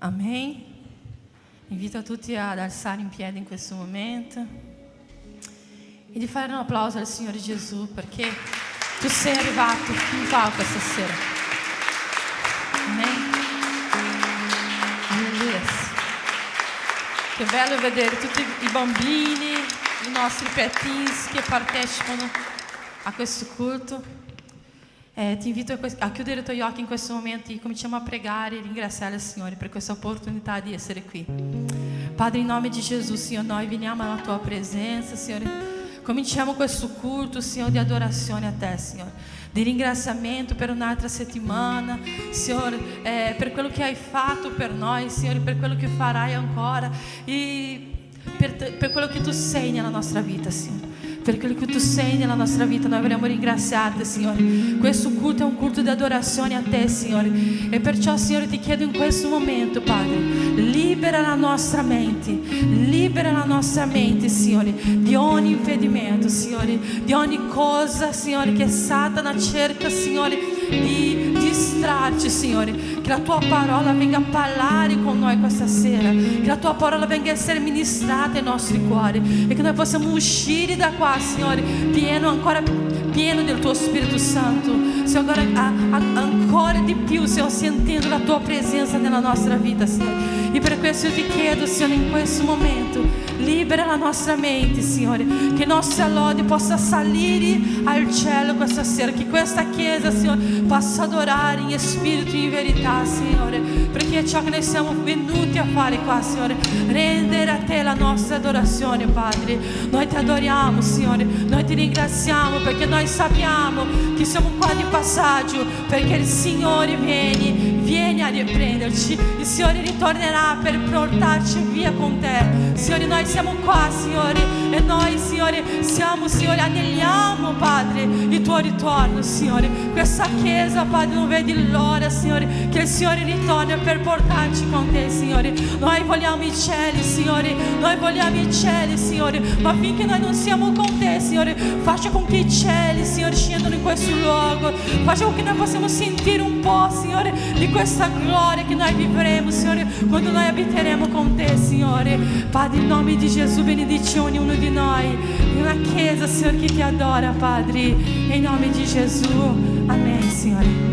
Amém? Invito a tutti ad alzare in piedi in questo momento e di fare un applauso al Signore Gesù, perché tu sei arrivato fin qua questa sera. Amém? Alleluia. Che bello vedere tutti i bambini, i nostri petins che partecipano a questo culto. Ti invito a chiudere i tuoi occhi in questo momento e cominciamo a pregare e ringraziare il Signore per questa opportunità di essere qui. Padre, in nome di Gesù, Signore, noi veniamo alla tua presenza, Signore. Cominciamo questo culto, Signore, di adorazione a te, Signore, di ringraziamento per un'altra settimana, Signore, per quello che hai fatto per noi, Signore, per quello che farai ancora e per quello che tu sei nella nostra vita, Signore. Per quello che tu sei nella nostra vita, noi vogliamo ringraziarti, Signore. Questo culto è un culto di adorazione a te, Signore, e perciò, Signore, ti chiedo in questo momento, Padre, libera la nostra mente, Signore, di ogni impedimento, Signore, di ogni cosa, Signore, che Satana cerca, Signore, di distrarci, Signore. Che la tua parola venga a parlare con noi questa sera, che la tua parola venga a essere ministrata ai nostri cuori e che noi possiamo uscire da qua, Signore, pieno del tuo Spirito Santo, Signore, ancora di più, Signore, sentendo la tua presenza nella nostra vita, Signore. E per questo io ti chiedo, Signore, in questo momento, libera la nostra mente, Signore, che il nostro lode possa salire al cielo questa sera, che questa chiesa, Signore, possa adorare in spirito e in verità, Signore, perché è ciò che noi siamo venuti a fare qua, Signore, rendere a te la nostra adorazione, Padre. Noi ti adoriamo, Signore, noi ti ringraziamo perché noi sappiamo che siamo qua di passaggio, perché il Signore viene a riprenderci, il Signore ritornerà per portarci via con te, Signore. Noi siamo qua, Signore, e noi, Signore, Signore, aneliamo, Padre, il tuo ritorno, Signore. Questa chiesa, Padre, non vedi l'ora, Signore, che il Signore ritorna per portarci con te, Signore. Noi vogliamo i cieli, Signore, Signore, ma finché noi non siamo con te, Signore, faccia con che i cieli, Signore, scendano in questo luogo, faccia con che noi possiamo sentire un po', Signore, di questa gloria che noi vivremo, Signore, quando noi abiteremo con te, Signore. Padre, in nome di Gesù, benedici ognuno di noi, in una chiesa, Signore, che ti adora, Padre, in nome di Gesù, amen, Signore.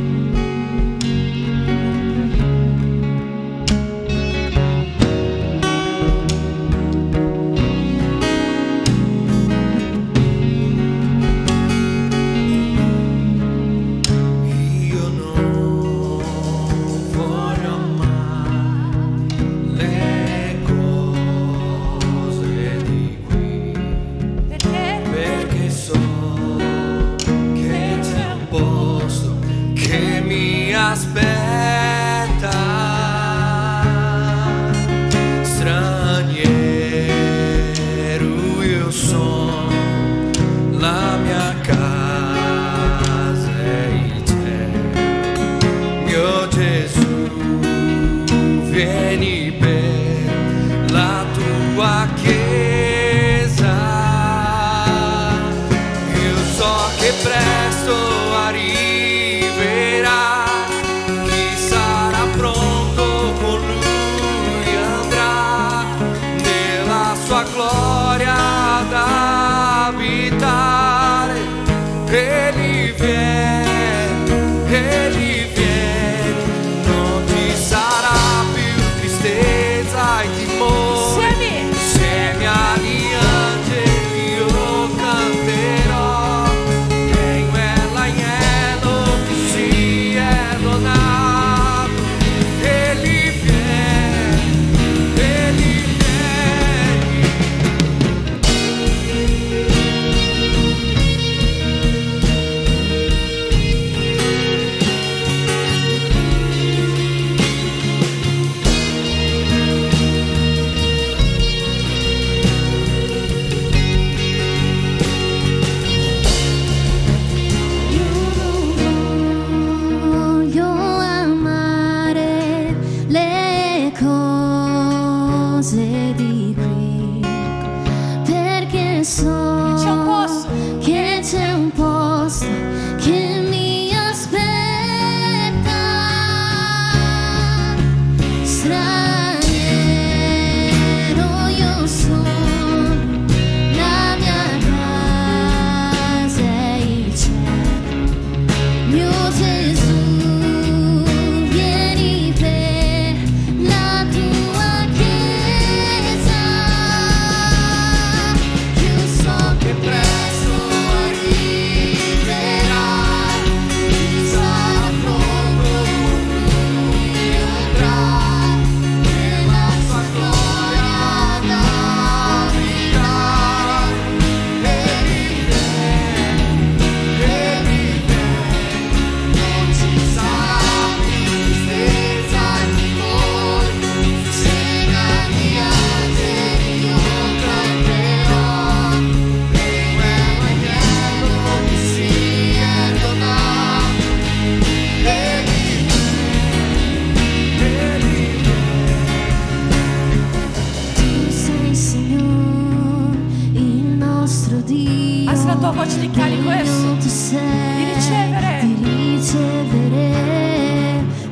Alza la tua voce, dichiari questo. Tu sei Di ricevere. di ricevere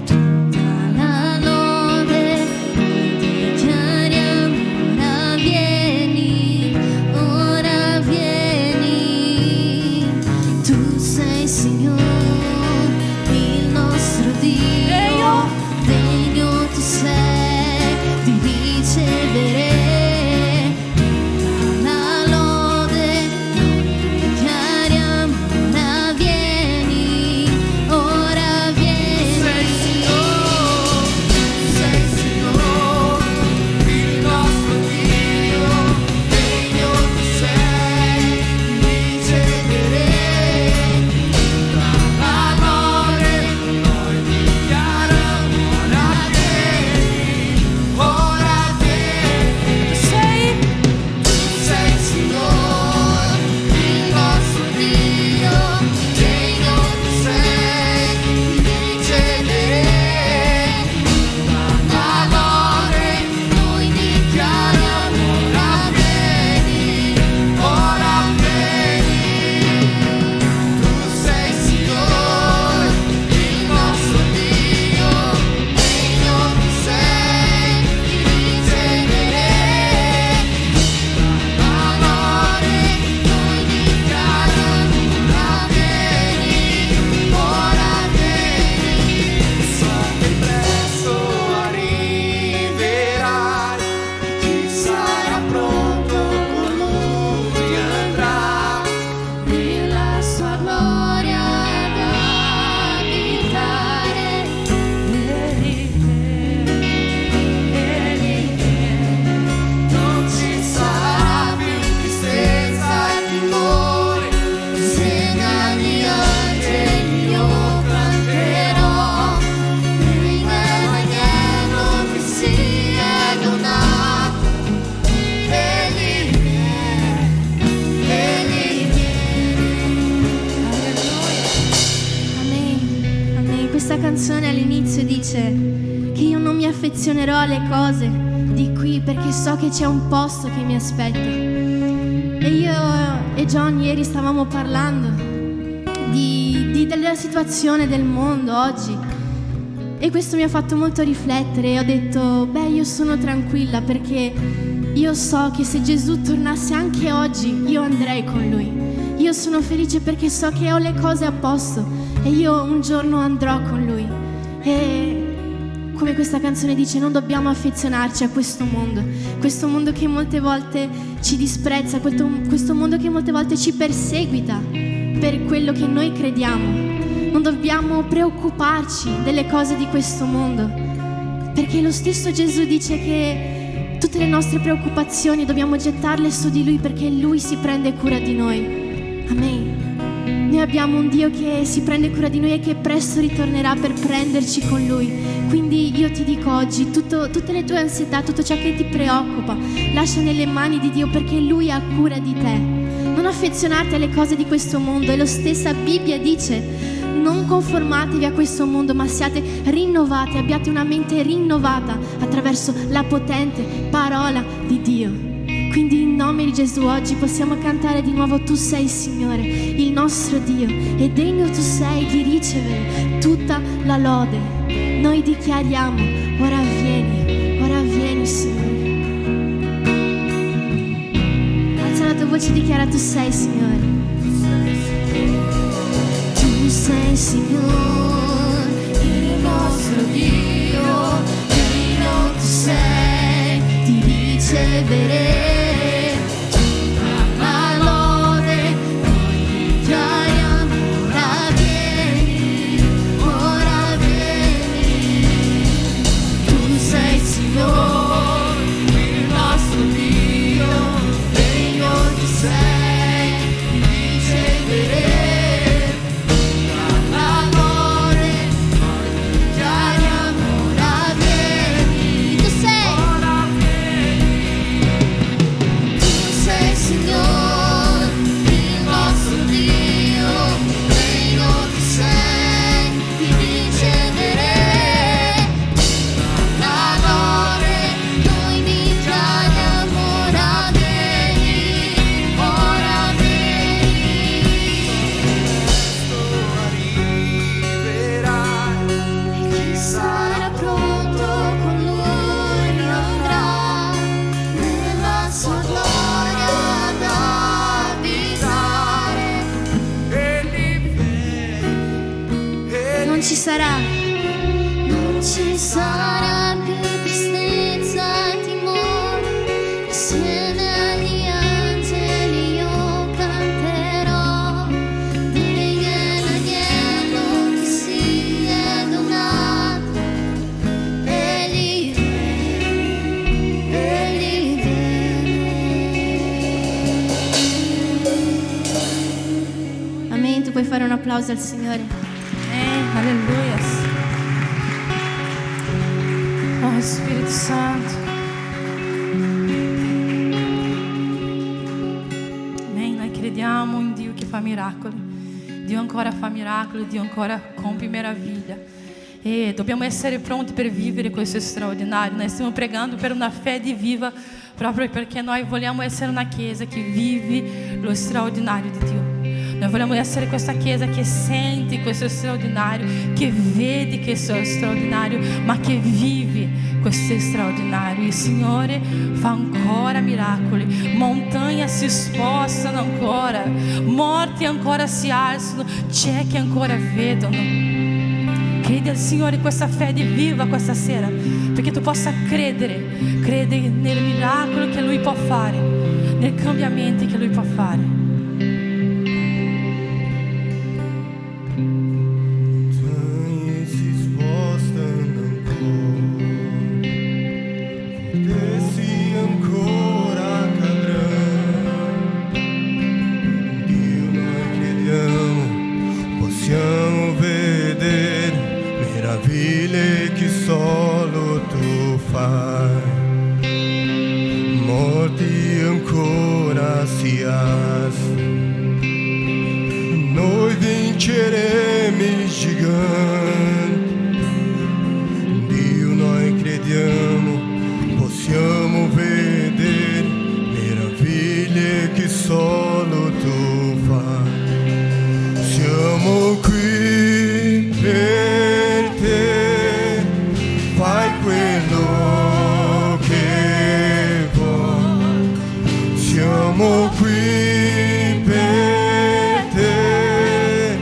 tutta la lode. Noi dichiariamo, ora vieni. Tu sei Signore, il nostro Dio. Degno tu sei di ricevere la lode. Noi dichiariamo, ora vieni. Sei Signore, il nostro Dio. Degno tu sei di ricevere la lode. Noi dichiariamo, ora vieni. Tu sei Sei Signore, il nostro Dio, degno tu sei di ricevere la lode. Noi dichiariamo, ora vieni. Tu sei Signore, il nostro Dio, degno tu sei di ricevere noi dichiariamo, ora vieni. So che presto arriverai, chi sarà pronto con lui andrà nella sua gloria ad abitare. Non ci sarà più tristezza e timore, insieme agli angeli io canterò, l'agnello che si è donato. Egli viene. Amen, amen. Questa canzone all'inizio dice che io non mi affezionerò alle cose di qui perché so che c'è un posto che mi aspetta. E io e John ieri stavamo parlando della situazione del mondo oggi e questo mi ha fatto molto riflettere e ho detto, io sono tranquilla perché io so che se Gesù tornasse anche oggi io andrei con Lui. Io sono felice perché so che ho le cose a posto e io un giorno andrò con Lui. E come questa canzone dice, non dobbiamo affezionarci a questo mondo che molte volte ci disprezza, questo mondo che molte volte ci perseguita per quello che noi crediamo. Non dobbiamo preoccuparci delle cose di questo mondo, perché lo stesso Gesù dice che tutte le nostre preoccupazioni dobbiamo gettarle su di Lui perché Lui si prende cura di noi. Amen. Noi abbiamo un Dio che si prende cura di noi e che presto ritornerà per prenderci con Lui. Quindi io ti dico oggi, tutte le tue ansietà, tutto ciò che ti preoccupa, lascia nelle mani di Dio perché Lui ha cura di te. Non affezionarti alle cose di questo mondo. E la stessa Bibbia dice, non conformatevi a questo mondo, ma siate rinnovati, abbiate una mente rinnovata attraverso la potente parola di Dio. Quindi in nome di Gesù oggi possiamo cantare di nuovo, tu sei Signore, il nostro Dio, e degno tu sei di ricevere tutta la lode. Noi dichiariamo, ora vieni Signore. Alza la tua voce e dichiara, tu sei Signore. Tu sei Signore, il nostro Dio, degno tu sei di ricevere la lode. Noi dichiariamo, ora vieni. Tu sei Signore, il nostro Dio, degno tu sei ci sarà più tristezza e timore. Insieme agli angeli io canterò dell'agnello che si è donato. Egli viene. Amen. Tu puoi fare un applauso al Signore. Alleluia. Oh Spirito Santo. Amen. Noi crediamo in Dio che fa miracoli. Dio ancora fa miracoli, Dio ancora compie meraviglia. E dobbiamo essere pronti per vivere questo straordinario. Noi stiamo pregando per una fede viva, proprio perché noi vogliamo essere una chiesa che vive lo straordinario di Dio. Noi vogliamo essere questa chiesa che sente questo straordinario, che vede questo straordinario, ma che vive questo straordinario. Il Signore fa ancora miracoli, montanhe si spostano ancora, morti ancora si alzano, ciechi ancora vedono. Credi al Signore questa fede viva questa sera, perché tu possa credere nel miracolo che Lui può fare, nei cambiamenti che Lui può fare. Noi vinceremo i giganti. Dio, noi crediamo, possiamo vedere meraviglie che solo tu fai. Siamo qui per te, fai quello che vuoi. Siamo qui per te,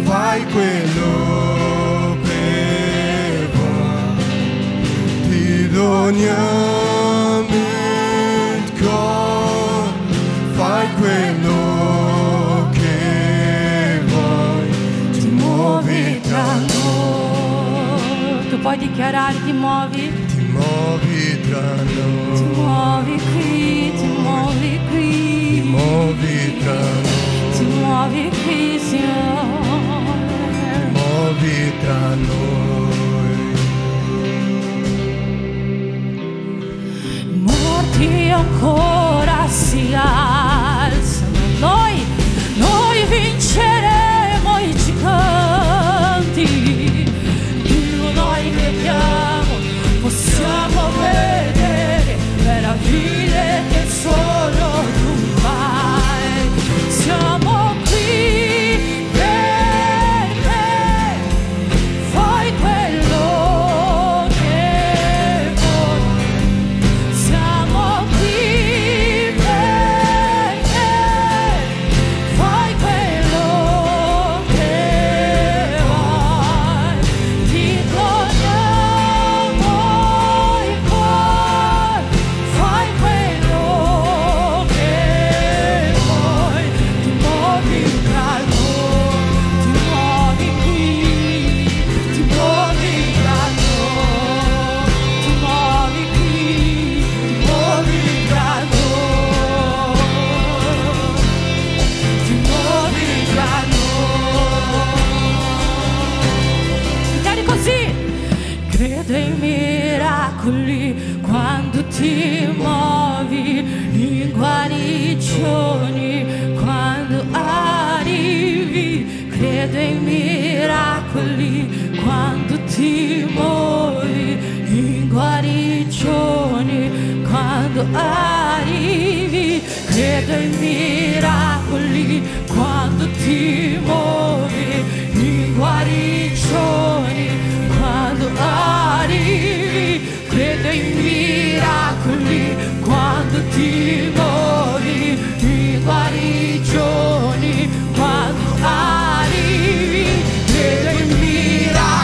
fai quello che vuoi. Ti doniamo il cuore, fai quello che vuoi. Ti muovi tra noi. Tu puoi dichiarare, ti muovi. Ti muovi tra noi. Ti muovi qui, ti muovi qui. Ti muovi tra noi. Ti muovi qui, Signore. Ti muovi tra noi. Morti ancora si alzano. Noi vinceremo i giganti. Dio, noi crediamo, possiamo vedere meraviglie che solo tu fai. Siamo qui per te, fai quello che vuoi. Siamo qui per te, fai quello che vuoi. Ti doniamo il cuore, fai quello che vuoi. Ti muovi tra noi, ti muovi qui, ti muovi tra noi, ti muovi qui, ti muovi tra noi, ti muovi tra noi. Dichiari così: credo ai miracoli quando ti muovi, in guarigioni quando arrivi. Credo ai miracoli quando ti muovi, in guarigioni quando arrivi. Credo ai miracoli quando ti muovi, in guarigioni quando arrivi. Credo ai miracoli quando ti muovi, in guarigioni quando arrivi. Credo ai miracoli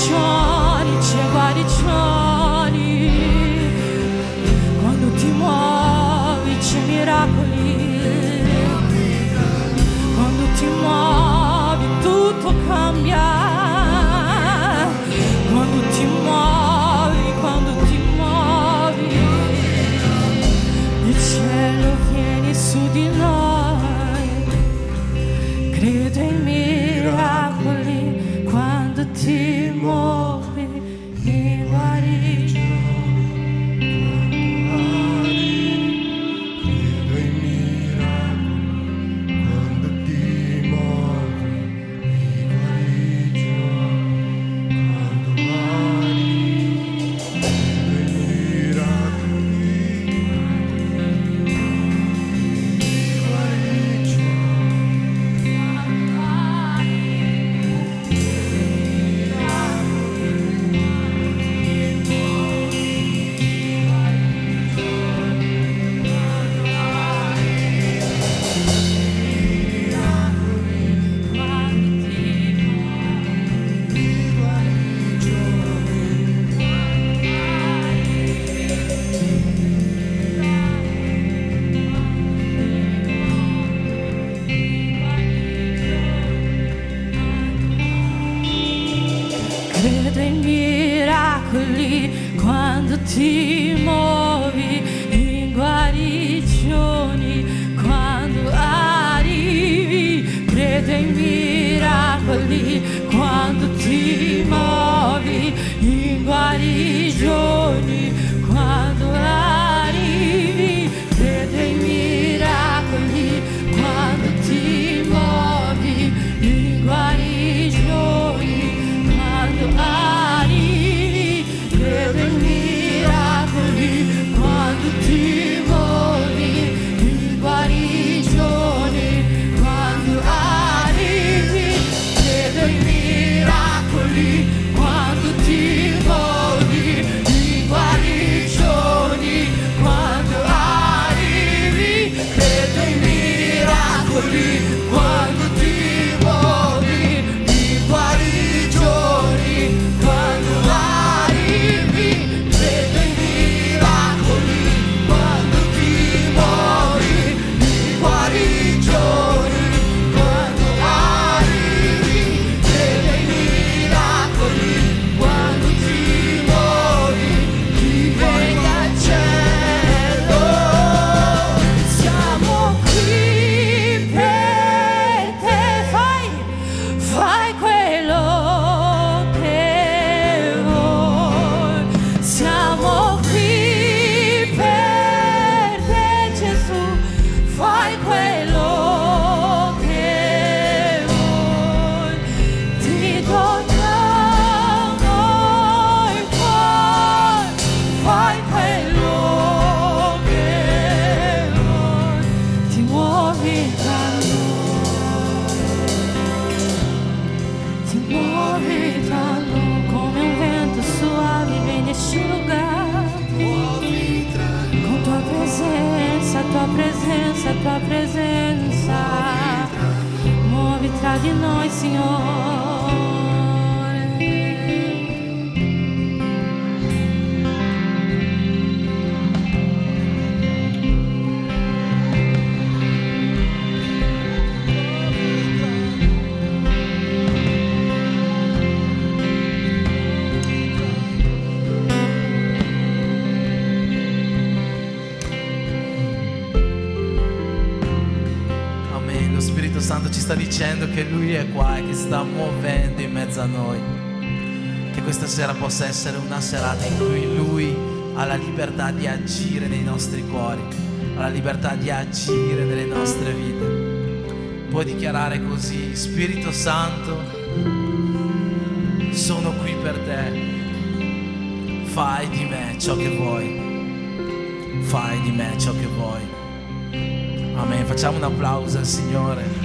guarigioni, c'è guarigioni. Quando ti muovi c'è miracoli. Quando ti muovi tutto cambia. Quando ti muovi, il cielo viene su di noi. Credo in miracoli quando ti muovi in guarigione. Credo in miracoli quando ti muovi in guarigione. Quando guari, credo in miracoli in Credo in miracoli quando ti muovi in guarigioni, quando arrivi. Credo in miracoli quando ti muovi in guarigioni, quando arrivi. Credo in miracoli quando ti muovi in guarigioni, quando arrivi. Credo in miracoli quando ti muovi in guarigioni, quando arrivi. Credo in miracoli quando ti muovi in guarigioni, quando arrivi. Credo in miracoli quando ti muovi in guarigioni, quando arrivi. Credo in miracoli quando ti muovi in guarigioni, quando arrivi. Credo in miracoli quando ti muovi, ti venga al cielo. Siamo qui per te, fai quello che vuoi. Siamo qui per te, Gesù, fai quello che vuoi. Ti dotiamo il cuore, fai quello che vuoi. Ti muovi tra noi, ti muovi tra noi come un vento suave, vieni asciugati con tua presenza, tua presenza, tua presenza. Muovi tra di noi, Signore. Amen. Lo Spirito Santo ci sta dicendo che Lui è qua e che sta muovendo in mezzo a noi. Che questa sera possa essere una serata in cui Lui ha la libertà di agire nei nostri cuori, ha la libertà di agire nelle nostre vite. Puoi dichiarare così: Spirito Santo, sono qui per te. Fai di me ciò che vuoi. Fai di me ciò che vuoi. Amen. Facciamo un applauso al Signore.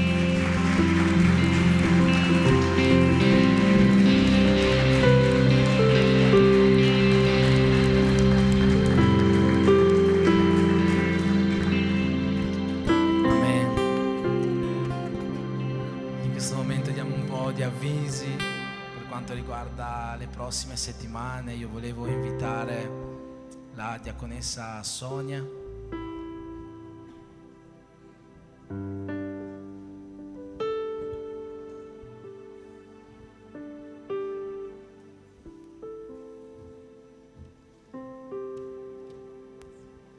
quanto riguarda le prossime settimane, io volevo invitare la diaconessa Sonia.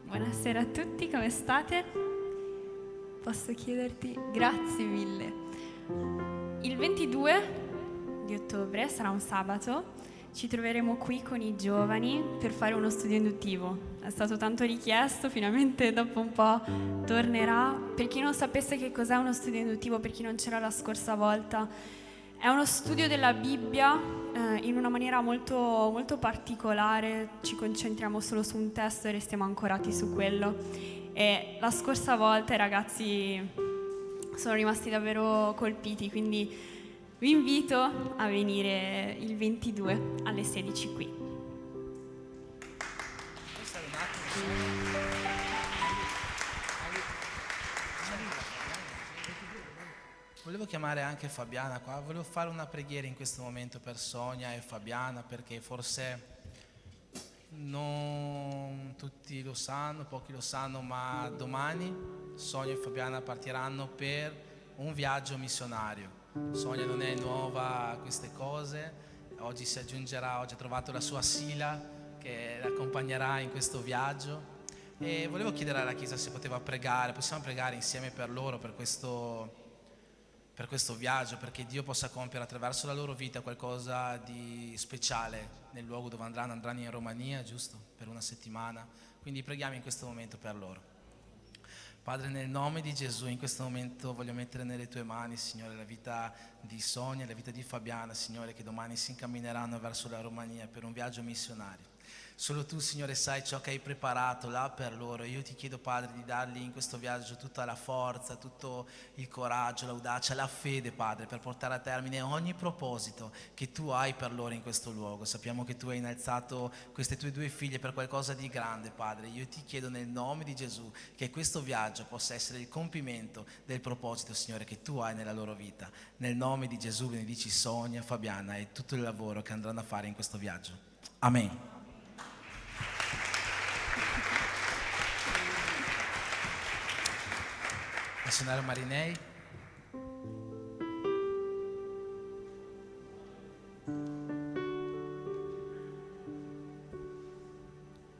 Buonasera a tutti, come state? Posso chiederti grazie mille. Il 22 di ottobre sarà un sabato, ci troveremo qui con i giovani per fare uno studio induttivo. È stato tanto richiesto, finalmente dopo un po' tornerà. Per chi non sapesse che cos'è uno studio induttivo, per chi non c'era la scorsa volta, è uno studio della Bibbia in una maniera molto, molto particolare. Ci concentriamo solo su un testo e restiamo ancorati su quello. E la scorsa volta i ragazzi sono rimasti davvero colpiti, quindi vi invito a venire il 22 alle 16 qui. Volevo chiamare anche Fabiana qua, volevo fare una preghiera in questo momento per Sonia e Fabiana, perché forse non tutti lo sanno, pochi lo sanno, ma domani Sonia e Fabiana partiranno per un viaggio missionario. Sonia non è nuova a queste cose, oggi si aggiungerà, oggi ha trovato la sua Sila che l'accompagnerà in questo viaggio, e volevo chiedere alla Chiesa se poteva pregare, possiamo pregare insieme per loro, per questo viaggio, perché Dio possa compiere attraverso la loro vita qualcosa di speciale nel luogo dove andranno in Romania, giusto? Per una settimana, quindi preghiamo in questo momento per loro. Padre, nel nome di Gesù, in questo momento voglio mettere nelle tue mani, Signore, la vita di Sonia e la vita di Fabiana, Signore, che domani si incammineranno verso la Romania per un viaggio missionario. Solo tu, Signore, sai ciò che hai preparato là per loro. Io ti chiedo, Padre, di dargli in questo viaggio tutta la forza, tutto il coraggio, l'audacia, la fede, Padre, per portare a termine ogni proposito che tu hai per loro in questo luogo. Sappiamo che tu hai innalzato queste tue due figlie per qualcosa di grande, Padre. Io ti chiedo nel nome di Gesù che questo viaggio possa essere il compimento del proposito, Signore, che tu hai nella loro vita. Nel nome di Gesù benedici Sonia, Fabiana e tutto il lavoro che andranno a fare in questo viaggio. Amen. Missionario Marinei.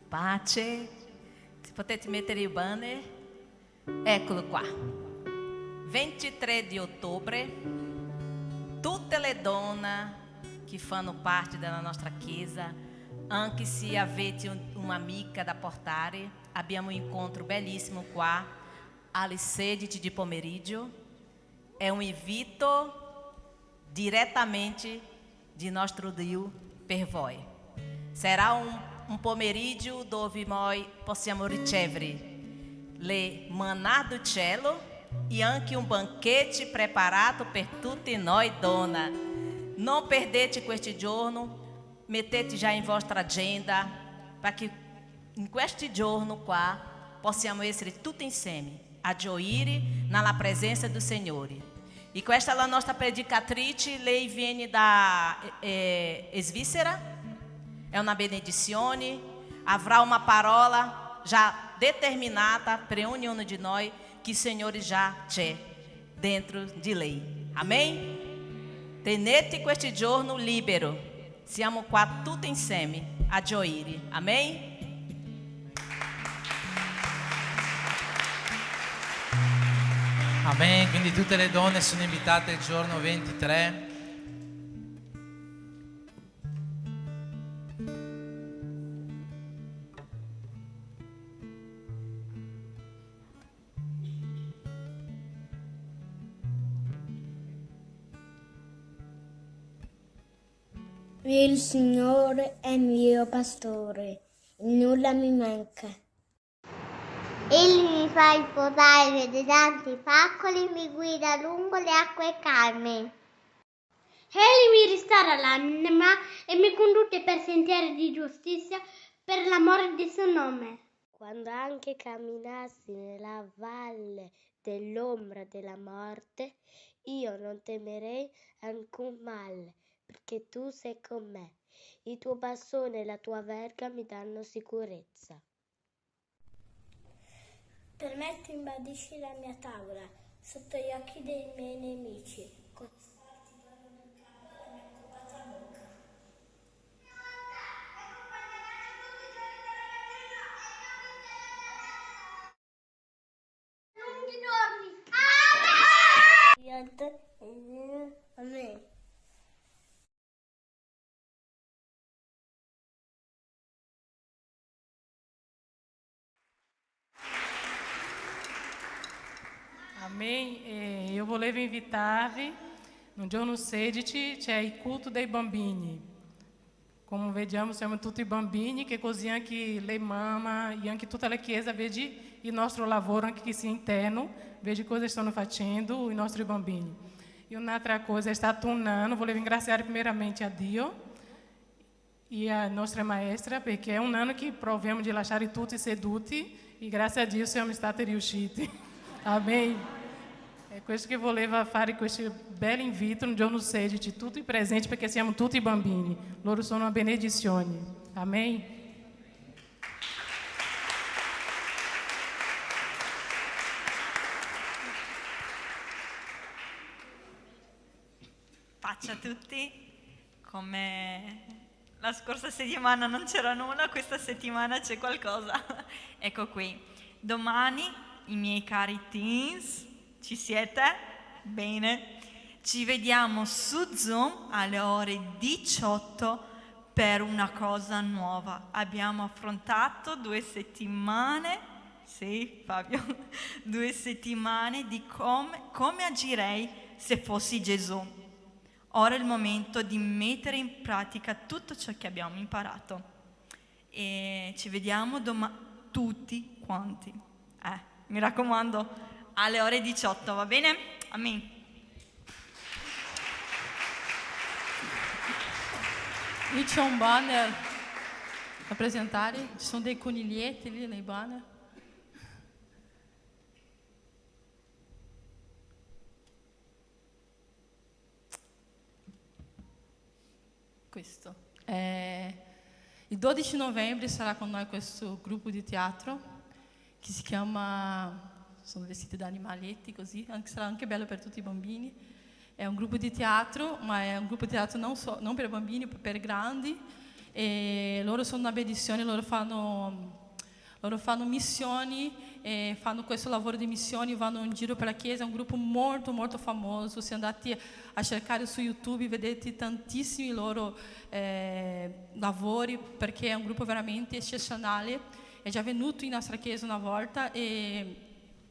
Pace, se potete mettere il banner, eccolo qua. 23 di ottobre, tutte le donne che fanno parte della nostra chiesa, anche se avete un'amica da portare, abbiamo un incontro bellissimo qua alle 16 di pomeriggio. È un invito direttamente di nostro Dio per voi. Sarà un pomeriggio dove noi possiamo ricevere le manna do cielo e anche un banquete preparato per tutte noi donne. Non perdete questo giorno, mettete già in vostra agenda, para che in questo giorno qua possiamo essere tutti insieme a gioire nella presenza do Signore. E questa è la nostra predicatrice, lei viene da Svizzera, è una benedizione, avrà una parola già determinata per ognuno di noi che il Signore già c'è dentro di lei. Amen? Tenete questo giorno libero, siamo qua tutti insieme a gioire. Amen? Amen, quindi tutte le donne sono invitate il giorno 23. Il Signore è mio pastore, nulla mi manca. Egli mi fa riposare nei verdejanti pascoli, mi guida lungo le acque calme. Egli mi restaura l'anima e mi conduce per sentieri di giustizia per l'amore del suo nome. Quando anche camminassi nella valle dell'ombra della morte, io non temerei alcun male, perché tu sei con me. Il tuo bastone e la tua verga mi danno sicurezza. Per me tu imbandisci la mia tavola sotto gli occhi dei miei nemici. Amen. Amém? Eu volevo invitar-vi, no giorno 16 c'è il culto dei bambini. Come vediamo, siamo tutti bambini che così anche le mamma e anche tutta la chiesa vede il nostro lavoro anche sia interno, vede cosa stanno facendo i nostri bambini. E un'altra cosa, è stato un anno, volevo ringraziare primeramente a Dio e a nostra maestra, perché è un anno che proviamo di lasciare tutti seduti e grazie a Dio siamo stati riusciti. Amém? É questo che volevo fare questo bel invito no giorno 16, tutti presenti perché siamo tutti bambini. Loro sono una benedizione. Amém? Pace a tutti. Come la scorsa settimana non c'era nulla, questa settimana c'è qualcosa. Ecco qui. Domani i miei cari teens, ci siete? Bene. Ci vediamo su Zoom alle ore 18 per una cosa nuova. Abbiamo affrontato 2 settimane, sì Fabio, 2 settimane di come agirei se fossi Gesù. Ora è il momento di mettere in pratica tutto ciò che abbiamo imparato. E ci vediamo tutti quanti. Mi raccomando, alle ore 18, va bene? Amen. Lì c'è un banner da presentare, ci sono dei coniglietti lì nei banner. Questo. Il 12 novembre sarà con noi questo gruppo di teatro che si chiama, sono vestiti da animaletti così, sarà anche bello per tutti i bambini. È un gruppo di teatro, ma è un gruppo di teatro non per bambini, ma per grandi. E loro sono una benedizione, loro fanno missioni, fanno questo lavoro di missioni, vanno in giro per la chiesa, è un gruppo molto molto famoso. Se andate a cercare su YouTube vedete tantissimi loro lavori, perché è un gruppo veramente eccezionale. È già venuto in nostra chiesa una volta e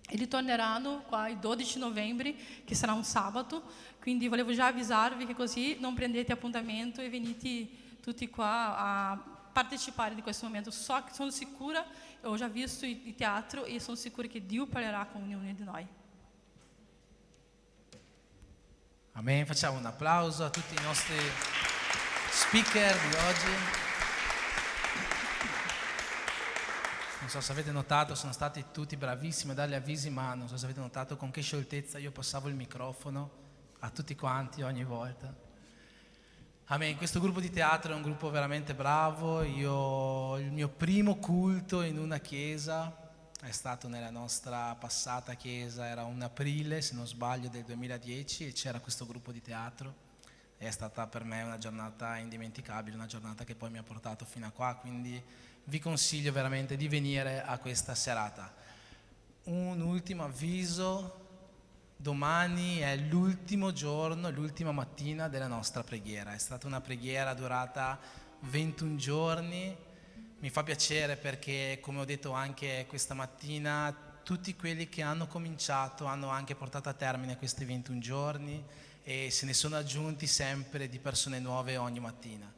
ritorneranno qua il 12 novembre, che sarà un sabato, quindi volevo già avvisarvi che così non prendete appuntamento e venite tutti qua a partecipare di questo momento. Sono sicura, ho già visto il teatro e sono sicura che Dio parlerà con ognuno di noi. Amen. Facciamo un applauso a tutti i nostri speaker di oggi. Non so se avete notato, sono stati tutti bravissimi a dargli avvisi, ma non so se avete notato con che scioltezza io passavo il microfono a tutti quanti ogni volta. Amen. Questo gruppo di teatro è un gruppo veramente bravo. Il mio primo culto in una chiesa è stato nella nostra passata chiesa, era un aprile, se non sbaglio, del 2010, e c'era questo gruppo di teatro. È stata per me una giornata indimenticabile, una giornata che poi mi ha portato fino a qua, quindi vi consiglio veramente di venire a questa serata. Un ultimo avviso: domani è l'ultimo giorno, l'ultima mattina della nostra preghiera. È stata una preghiera durata 21 giorni. Mi fa piacere perché, come ho detto anche questa mattina, tutti quelli che hanno cominciato hanno anche portato a termine questi 21 giorni e se ne sono aggiunti sempre di persone nuove ogni mattina.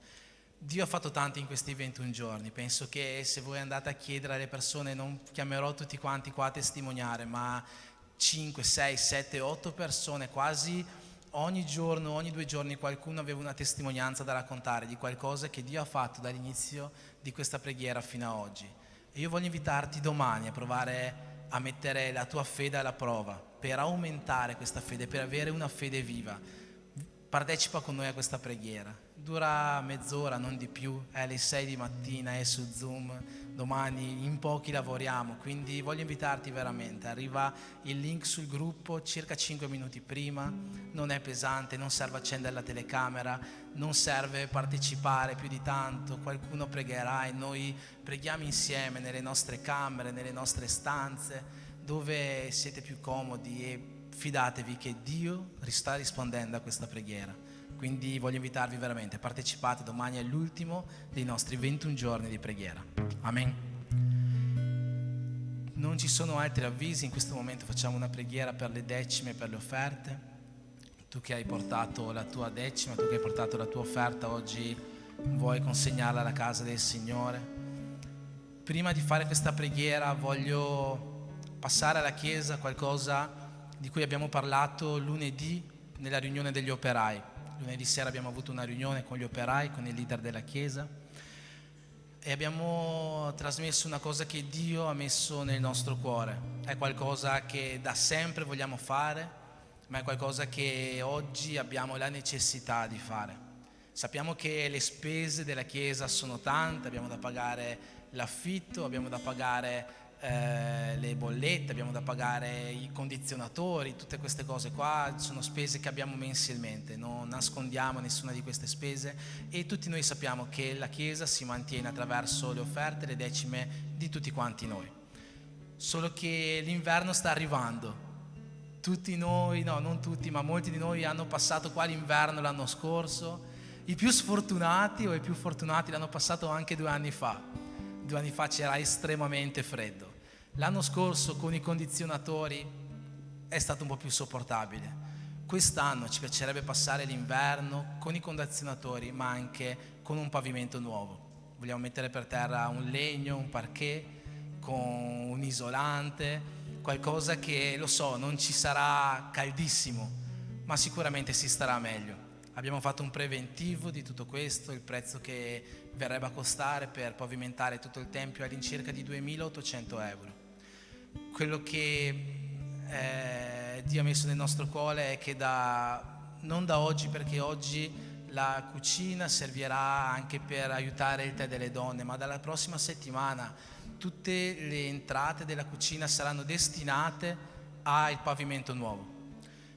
Dio ha fatto tanto in questi 21 giorni. Penso che se voi andate a chiedere alle persone, non chiamerò tutti quanti qua a testimoniare, ma 5, 6, 7, 8 persone, quasi ogni giorno, ogni 2 giorni qualcuno aveva una testimonianza da raccontare di qualcosa che Dio ha fatto dall'inizio di questa preghiera fino a oggi. E io voglio invitarti domani a provare a mettere la tua fede alla prova, per aumentare questa fede, per avere una fede viva. partecipa con noi a questa preghiera. Dura mezz'ora, non di più, è alle 6 di mattina, è su Zoom, domani in pochi lavoriamo, quindi voglio invitarti veramente. Arriva il link sul gruppo circa 5 minuti prima, non è pesante, non serve accendere la telecamera, non serve partecipare più di tanto, qualcuno pregherà e noi preghiamo insieme nelle nostre camere, nelle nostre stanze, dove siete più comodi, e fidatevi che Dio sta rispondendo a questa preghiera. Quindi voglio invitarvi veramente, partecipate, domani è l'ultimo dei nostri 21 giorni di preghiera. Amen. Non ci sono altri avvisi, in questo momento facciamo una preghiera per le decime e per le offerte. Tu che hai portato la tua decima, tu che hai portato la tua offerta, oggi vuoi consegnarla alla casa del Signore. Prima di fare questa preghiera voglio passare alla Chiesa qualcosa di cui abbiamo parlato lunedì nella riunione degli operai. Lunedì sera abbiamo avuto una riunione con gli operai, con il leader della Chiesa, e abbiamo trasmesso una cosa che Dio ha messo nel nostro cuore. È qualcosa che da sempre vogliamo fare, ma è qualcosa che oggi abbiamo la necessità di fare. Sappiamo che le spese della Chiesa sono tante, abbiamo da pagare l'affitto, abbiamo da pagare le bollette, abbiamo da pagare i condizionatori, tutte queste cose qua sono spese che abbiamo mensilmente, non nascondiamo nessuna di queste spese, e tutti noi sappiamo che la Chiesa si mantiene attraverso le offerte, le decime di tutti quanti noi. Solo che l'inverno sta arrivando. Tutti noi, no, non tutti, ma molti di noi hanno passato qua l'inverno l'anno scorso. I più sfortunati o i più fortunati l'hanno passato anche 2 anni fa. 2 anni fa c'era estremamente freddo. L'anno scorso con i condizionatori è stato un po' più sopportabile. Quest'anno ci piacerebbe passare l'inverno con i condizionatori, ma anche con un pavimento nuovo. Vogliamo mettere per terra un legno, un parquet, con un isolante, qualcosa che, lo so, non ci sarà caldissimo, ma sicuramente si starà meglio. Abbiamo fatto un preventivo di tutto questo, il prezzo che verrebbe a costare per pavimentare tutto il tempio è all'incirca di 2.800 euro. Quello che Dio ha messo nel nostro cuore è che non da oggi, perché oggi la cucina servirà anche per aiutare il tè delle donne, ma dalla prossima settimana tutte le entrate della cucina saranno destinate al pavimento nuovo.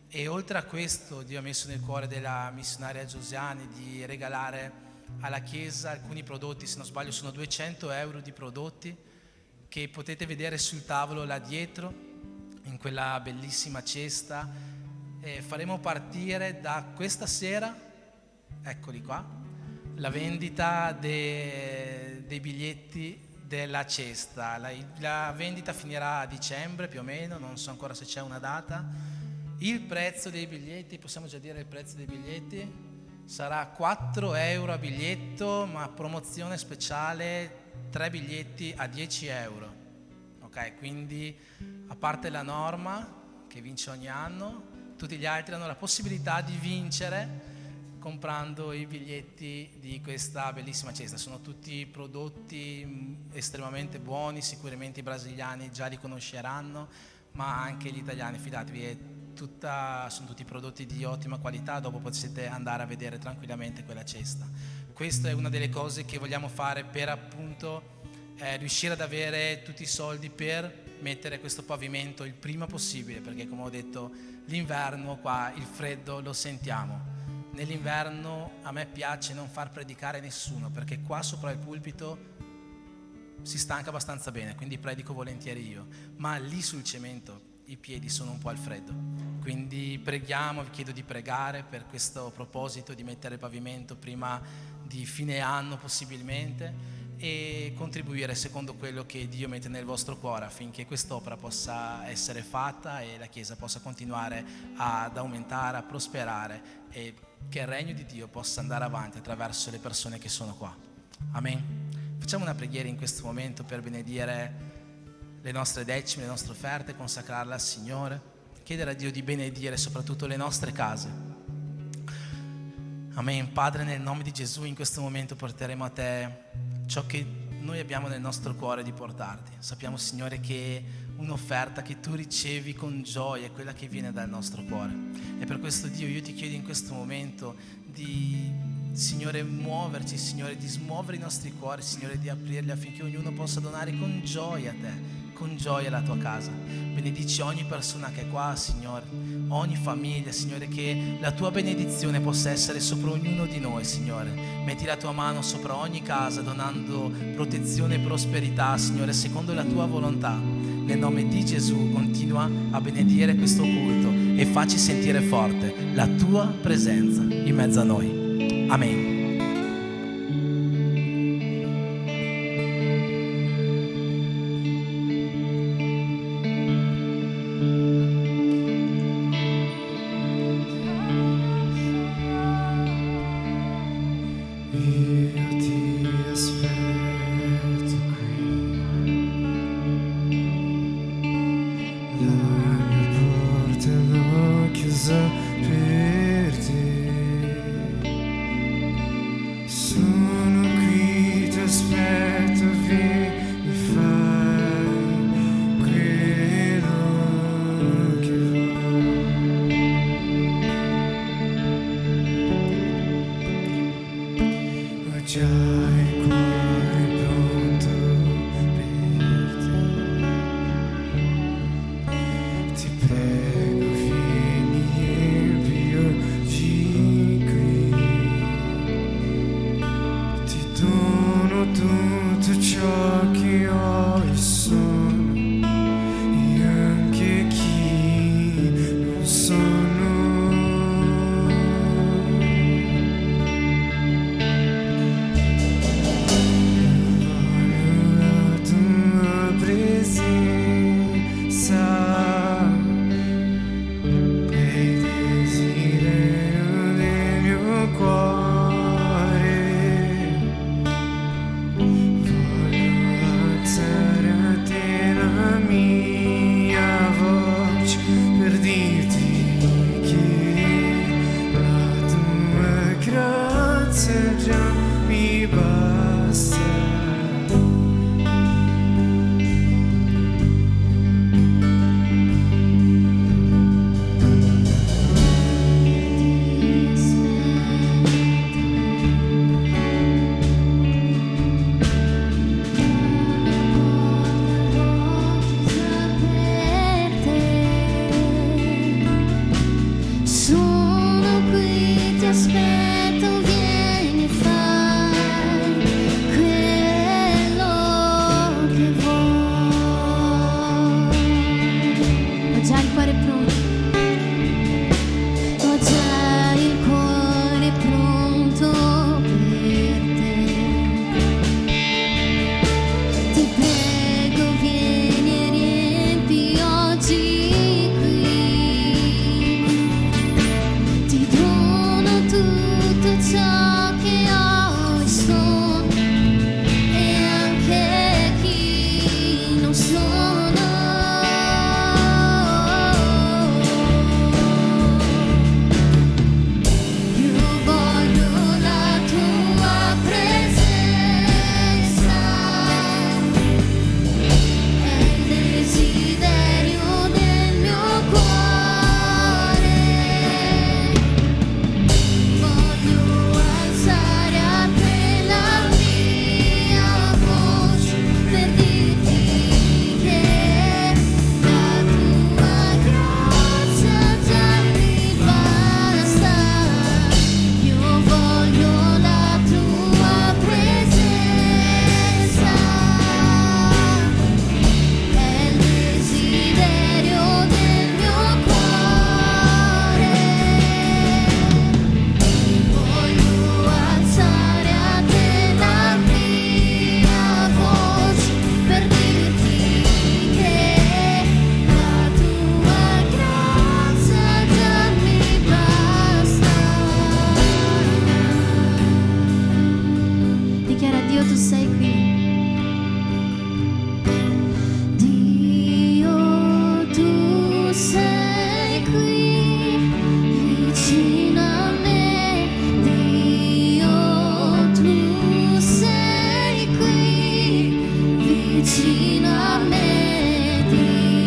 E oltre a questo Dio ha messo nel cuore della missionaria Giosiani di regalare alla Chiesa alcuni prodotti, se non sbaglio sono 200 euro di prodotti che potete vedere sul tavolo là dietro, in quella bellissima cesta. Faremo partire da questa sera, eccoli qua, la vendita dei biglietti della cesta. La vendita finirà a dicembre più o meno, non so ancora se c'è una data. Il prezzo dei biglietti, possiamo già dire il prezzo dei biglietti, sarà 4 euro a biglietto, ma promozione speciale 3 biglietti a 10 euro. Ok, quindi a parte la norma che vince ogni anno, tutti gli altri hanno la possibilità di vincere comprando i biglietti di questa bellissima cesta. Sono tutti prodotti estremamente buoni, sicuramente i brasiliani già li conosceranno, ma anche gli italiani, fidatevi, sono tutti prodotti di ottima qualità. Dopo potete andare a vedere tranquillamente quella cesta. Questa è una delle cose che vogliamo fare per appunto riuscire ad avere tutti i soldi per mettere questo pavimento il prima possibile, perché come ho detto l'inverno qua, il freddo lo sentiamo. Nell'inverno a me piace non far predicare nessuno, perché qua sopra il pulpito si stanca abbastanza bene, quindi predico volentieri io, ma lì sul cemento i piedi sono un po' al freddo. Quindi preghiamo, vi chiedo di pregare per questo proposito di mettere il pavimento prima di fine anno possibilmente, e contribuire secondo quello che Dio mette nel vostro cuore affinché quest'opera possa essere fatta e la Chiesa possa continuare ad aumentare, a prosperare, e che il regno di Dio possa andare avanti attraverso le persone che sono qua. Amen. Facciamo una preghiera in questo momento per benedire le nostre decime, le nostre offerte, consacrarle al Signore, chiedere a Dio di benedire soprattutto le nostre case. Amen. Padre, nel nome di Gesù, in questo momento porteremo a Te ciò che noi abbiamo nel nostro cuore di portarti. Sappiamo, Signore, che un'offerta che tu ricevi con gioia, quella che viene dal nostro cuore. E per questo, Dio, io ti chiedo in questo momento di, Signore, muoverci, Signore, di smuovere i nostri cuori, Signore, di aprirli affinché ognuno possa donare con gioia a te, con gioia la tua casa. Benedici ogni persona che è qua, Signore, ogni famiglia, Signore, che la tua benedizione possa essere sopra ognuno di noi, Signore. Metti la tua mano sopra ogni casa, donando protezione e prosperità, Signore, secondo la tua volontà. Nel nome di Gesù continua a benedire questo culto e facci sentire forte la tua presenza in mezzo a noi. Amen. vicino a me.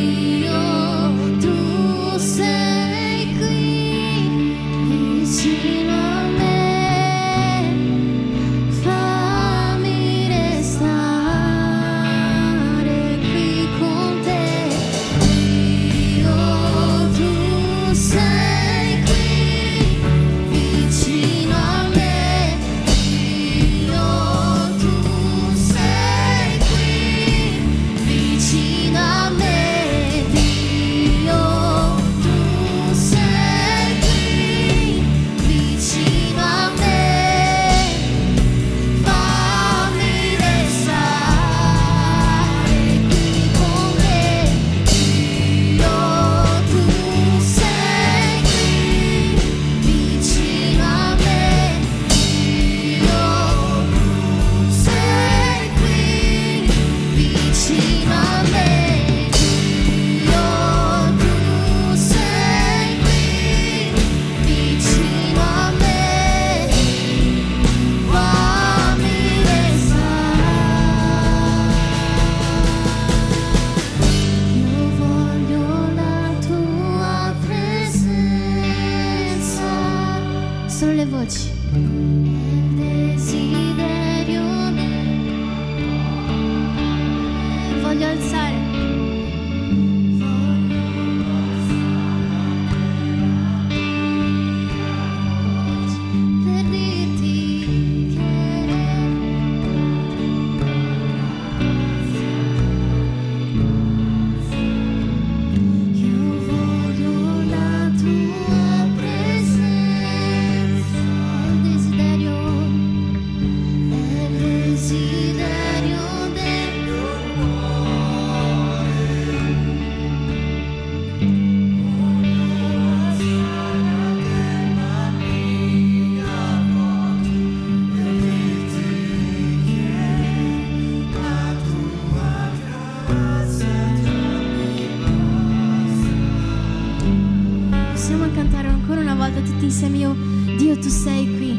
insieme io. Dio, tu sei qui.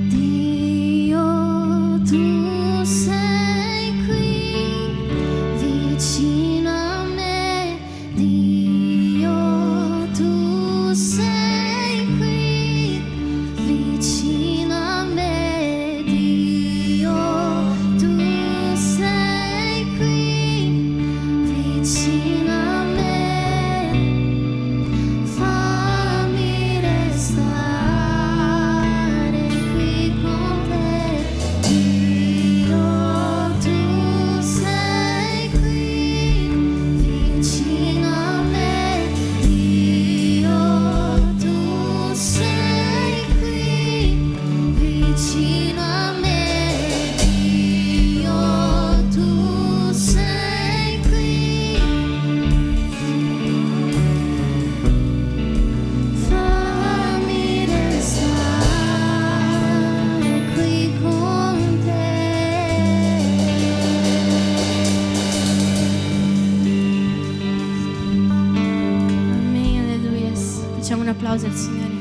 Dio, tu sei qui, vicino a me. Dio, tu sei qui, vicino a me. Dio, tu sei qui, vicino a me. Fammi restare qui con te. Dio, tu sei qui, vicino a me. Dio, tu sei qui, vicino a me. Dio, tu sei qui. Fammi restare qui con te. Amen, alleluia. Facciamo un applauso al Signore.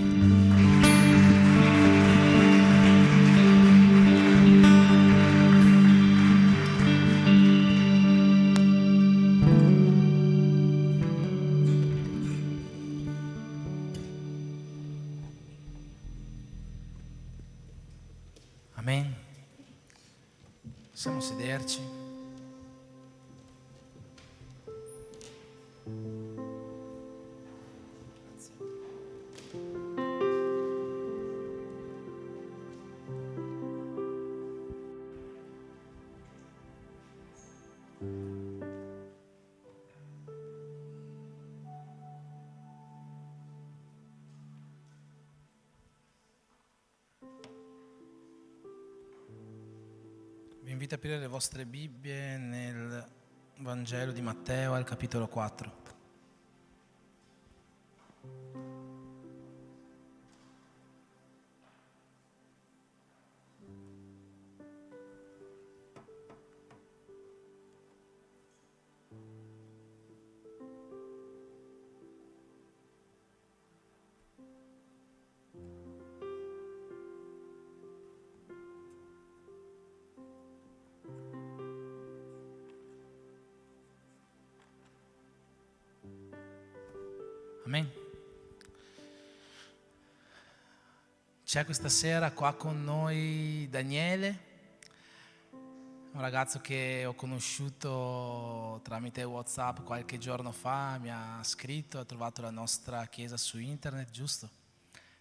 Amen. Possiamo sederci. Vi invito a aprire le vostre Bibbie nel Vangelo di Matteo al capitolo 4. Amen. C'è questa sera qua con noi Daniele, un ragazzo che ho conosciuto tramite WhatsApp qualche giorno fa, mi ha scritto, ha trovato la nostra chiesa su internet, giusto?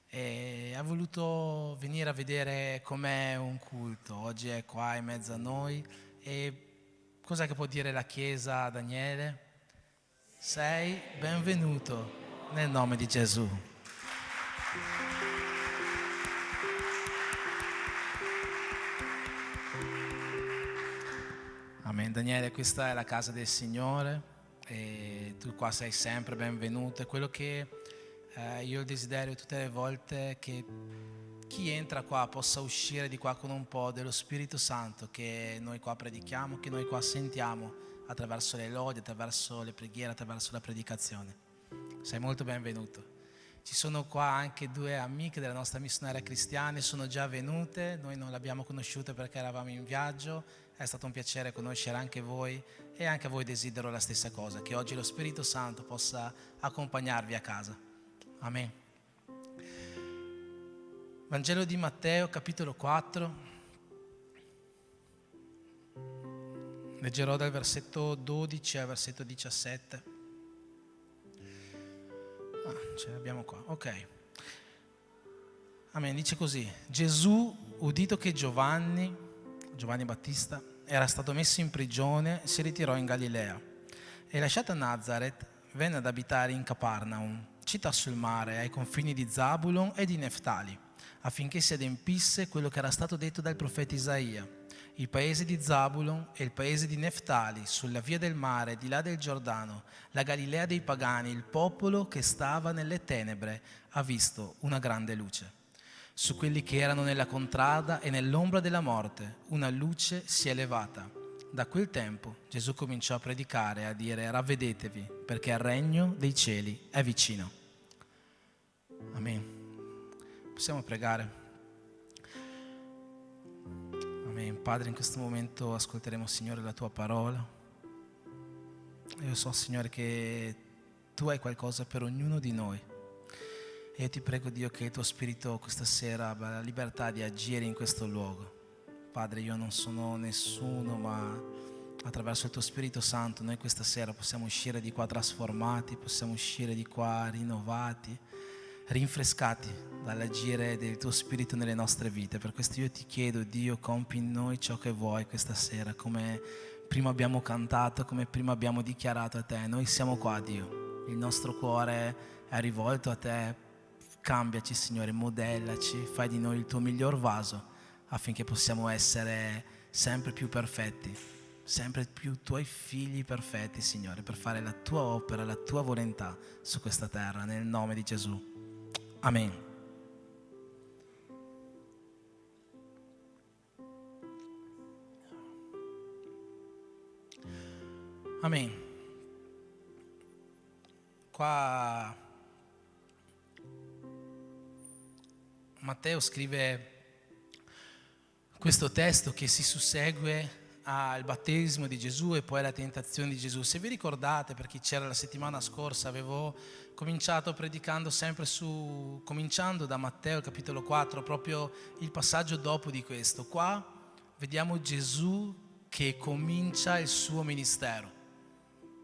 E ha voluto venire a vedere com'è un culto. Oggi è qua in mezzo a noi. E cos'è che può dire la chiesa, Daniele? Sei benvenuto nel nome di Gesù. Amen. Daniele, questa è la casa del Signore e tu qua sei sempre benvenuto. È quello che io desiderio tutte le volte, che chi entra qua possa uscire di qua con un po' dello Spirito Santo che noi qua predichiamo, che noi qua sentiamo attraverso le lodi, attraverso le preghiere, attraverso la predicazione. Sei molto benvenuto. Ci sono qua anche due amiche della nostra missionaria cristiana, sono già venute, noi non le abbiamo conosciute perché eravamo in viaggio, è stato un piacere conoscere anche voi e anche a voi desidero la stessa cosa, che oggi lo Spirito Santo possa accompagnarvi a casa. Amen. Vangelo di Matteo, capitolo 4. Leggerò dal versetto 12 al versetto 17. Ce l'abbiamo qua, ok. Amen, dice così: Gesù, udito che Giovanni Battista era stato messo in prigione, si ritirò in Galilea e lasciata Nazareth venne ad abitare in Capernaum, città sul mare ai confini di Zabulon e di Neftali, affinché si adempisse quello che era stato detto dal profeta Isaia: il paese di Zabulon e il paese di Neftali, sulla via del mare, di là del Giordano, la Galilea dei pagani, il popolo che stava nelle tenebre ha visto una grande luce. Su quelli che erano nella contrada e nell'ombra della morte, una luce si è levata. Da quel tempo Gesù cominciò a predicare e a dire: ravvedetevi, perché il regno dei cieli è vicino. Amen. Possiamo pregare. Amen. Padre, in questo momento ascolteremo, Signore, la tua parola. Io so, Signore, che tu hai qualcosa per ognuno di noi. E io ti prego, Dio, che il tuo Spirito questa sera abbia la libertà di agire in questo luogo. Padre, io non sono nessuno, ma attraverso il tuo Spirito Santo noi questa sera possiamo uscire di qua trasformati, possiamo uscire di qua rinnovati, rinfrescati dall'agire del tuo Spirito nelle nostre vite. Per questo io ti chiedo, Dio, compi in noi ciò che vuoi questa sera, come prima abbiamo cantato, come prima abbiamo dichiarato a te. Noi siamo qua, Dio, il nostro cuore è rivolto a te. Cambiaci, Signore, modellaci, fai di noi il tuo miglior vaso affinché possiamo essere sempre più perfetti, sempre più tuoi figli perfetti, Signore, per fare la tua opera, la tua volontà su questa terra, nel nome di Gesù. Amen. Amen. Qua Matteo scrive questo testo che si sussegue al battesimo di Gesù e poi alla tentazione di Gesù. Se vi ricordate, per chi c'era la settimana scorsa, avevo cominciato predicando cominciando da Matteo capitolo 4, proprio il passaggio dopo di questo. Qua vediamo Gesù che comincia il suo ministero.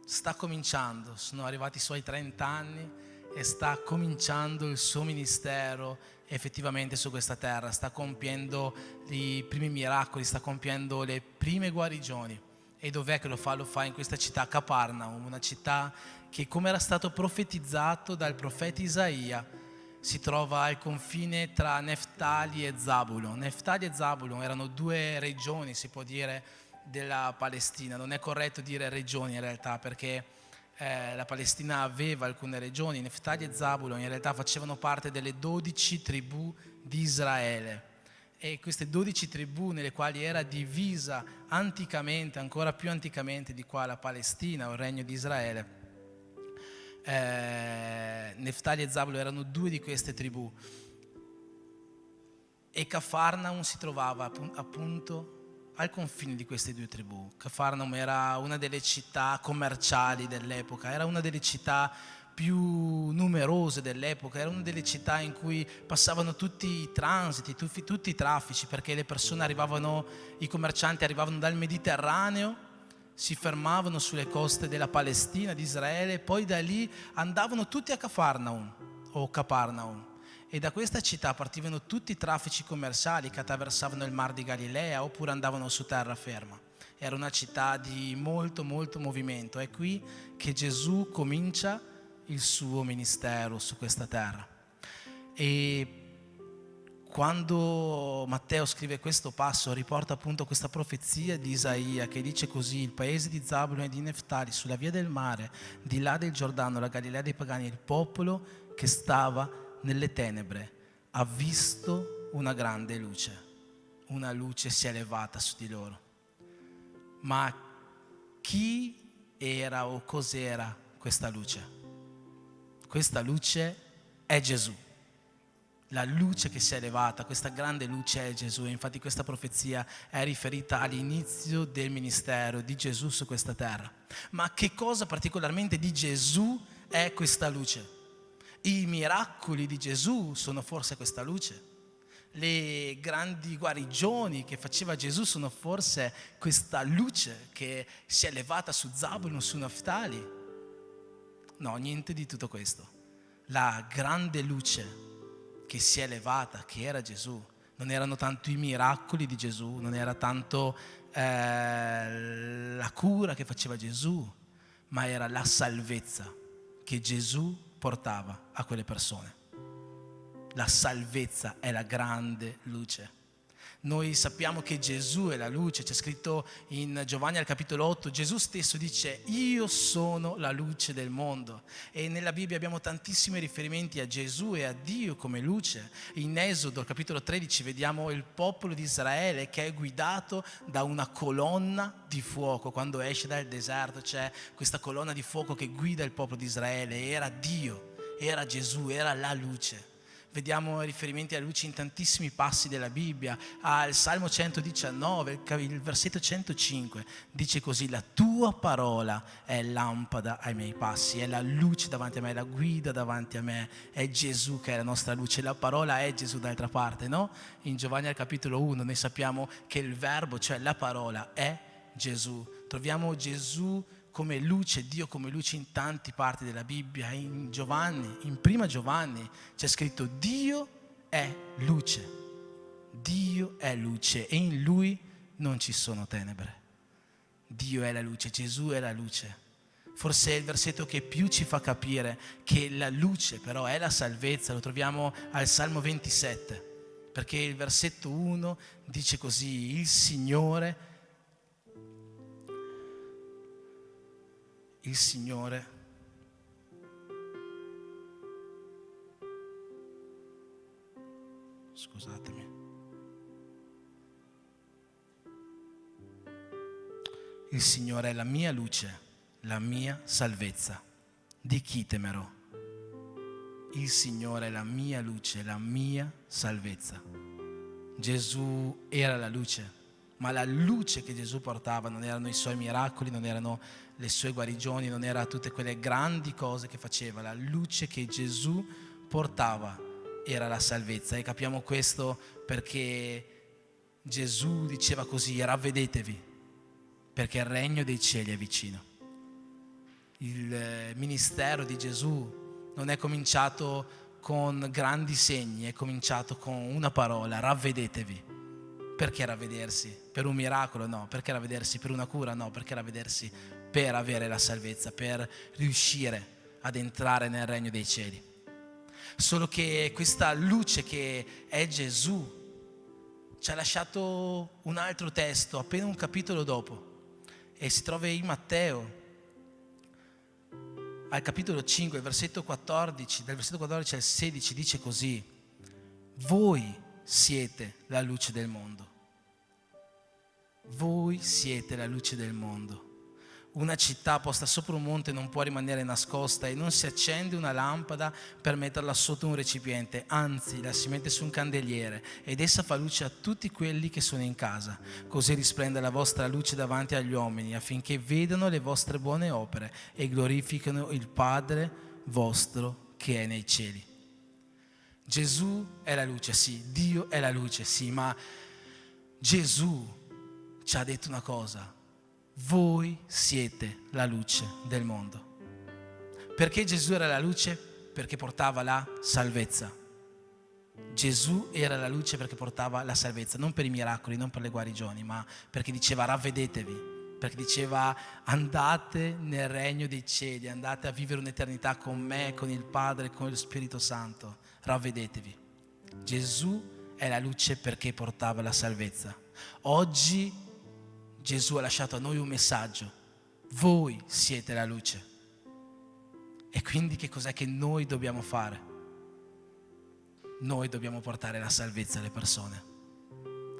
Sta cominciando, sono arrivati i suoi 30 anni e sta cominciando il suo ministero effettivamente su questa terra, sta compiendo i primi miracoli, sta compiendo le prime guarigioni. E dov'è che lo fa? Lo fa in questa città, Cafarnaum, una città che, come era stato profetizzato dal profeta Isaia, si trova al confine tra Neftali e Zabulon. Neftali e Zabulon erano due regioni, si può dire, della Palestina. Non è corretto dire regioni in realtà, perché la Palestina aveva alcune regioni. Neftali e Zabulon in realtà facevano parte delle 12 tribù di Israele, e queste 12 tribù nelle quali era divisa anticamente, ancora più anticamente di qua la Palestina o il regno di Israele, Neftali e Zabulon erano due di queste tribù, e Cafarnaum si trovava appunto al confine di queste due tribù. Cafarnaum era una delle città commerciali dell'epoca, era una delle città più numerose dell'epoca, era una delle città in cui passavano tutti i transiti, tutti i traffici, perché le persone i commercianti arrivavano dal Mediterraneo, si fermavano sulle coste della Palestina, di Israele, e poi da lì andavano tutti a Cafarnaum o Caparnaum. E da questa città partivano tutti i traffici commerciali che attraversavano il Mar di Galilea oppure andavano su terraferma. Era una città di molto molto movimento. È qui che Gesù comincia il suo ministero su questa terra. E quando Matteo scrive questo passo, riporta appunto questa profezia di Isaia che dice così: il paese di Zabulon e di Neftali, sulla via del mare, di là del Giordano, la Galilea dei pagani, il popolo che stava nelle tenebre ha visto una grande luce. Una luce si è elevata su di loro. Ma chi era o cos'era questa luce? Questa luce è Gesù. La luce che si è elevata, questa grande luce è Gesù. E infatti questa profezia è riferita all'inizio del ministero di Gesù su questa terra. Ma che cosa particolarmente di Gesù è questa luce? I miracoli di Gesù sono forse questa luce? Le grandi guarigioni che faceva Gesù sono forse questa luce che si è elevata su Zabulon, su Neftali? No, niente di tutto questo. La grande luce che si è elevata, che era Gesù, non erano tanto i miracoli di Gesù, non era tanto la cura che faceva Gesù, ma era la salvezza che Gesù portava a quelle persone. La salvezza è la grande luce. Noi sappiamo che Gesù è la luce, c'è scritto in Giovanni al capitolo 8, Gesù stesso dice: io sono la luce del mondo. E nella Bibbia abbiamo tantissimi riferimenti a Gesù e a Dio come luce. In Esodo al capitolo 13 vediamo il popolo di Israele che è guidato da una colonna di fuoco. Quando esce dal deserto c'è questa colonna di fuoco che guida il popolo di Israele, era Dio. era Gesù, era la luce. Vediamo riferimenti alla luce in tantissimi passi della Bibbia. Al Salmo 119, il versetto 105, dice così: la tua parola è lampada ai miei passi, è la luce davanti a me, è la guida davanti a me. È Gesù che è la nostra luce, la parola è Gesù d'altra parte, no? In Giovanni al capitolo 1 noi sappiamo che il verbo, cioè la parola, è Gesù. Troviamo Gesù come luce, Dio come luce in tante parti della Bibbia. In Giovanni, in prima Giovanni c'è scritto: Dio è luce, Dio è luce e in Lui non ci sono tenebre. Dio è la luce, Gesù è la luce. Forse è il versetto che più ci fa capire che la luce però è la salvezza. Lo troviamo al Salmo 27, perché il versetto 1 dice così: il Signore scusatemi, il Signore è la mia luce, la mia salvezza, di chi temerò? Il Signore è la mia luce, la mia salvezza. Gesù era la luce, ma la luce che Gesù portava non erano i suoi miracoli, non erano le sue guarigioni, non erano tutte quelle grandi cose che faceva. La luce che Gesù portava era la salvezza, e capiamo questo perché Gesù diceva così: ravvedetevi, perché il regno dei cieli è vicino. Il ministero di Gesù non è cominciato con grandi segni, è cominciato con una parola: ravvedetevi. Perché ravvedersi? Per un miracolo? No. Perché ravvedersi? Per una cura? No. Perché ravvedersi? Per avere la salvezza, per riuscire ad entrare nel regno dei cieli. Solo che questa luce che è Gesù ci ha lasciato un altro testo, appena un capitolo dopo, e si trova in Matteo, al capitolo 5, versetto 14, dal versetto 14 al 16, dice così: voi siete la luce del mondo. Voi siete la luce del mondo. Una città posta sopra un monte non può rimanere nascosta, e non si accende una lampada per metterla sotto un recipiente, anzi la si mette su un candeliere, ed essa fa luce a tutti quelli che sono in casa. Così risplende la vostra luce davanti agli uomini, affinché vedano le vostre buone opere e glorificano il Padre vostro che è nei cieli. Gesù è la luce, sì, Dio è la luce, sì, ma Gesù ci ha detto una cosa: voi siete la luce del mondo. Perché Gesù era la luce? Perché portava la salvezza. Gesù era la luce perché portava la salvezza, non per i miracoli, non per le guarigioni, ma perché diceva ravvedetevi, perché diceva andate nel regno dei cieli, andate a vivere un'eternità con me, con il Padre, con lo Spirito Santo, ravvedetevi. Gesù è la luce perché portava la salvezza. Oggi Gesù ha lasciato a noi un messaggio: voi siete la luce. E quindi che cos'è che noi dobbiamo fare? Noi dobbiamo portare la salvezza alle persone.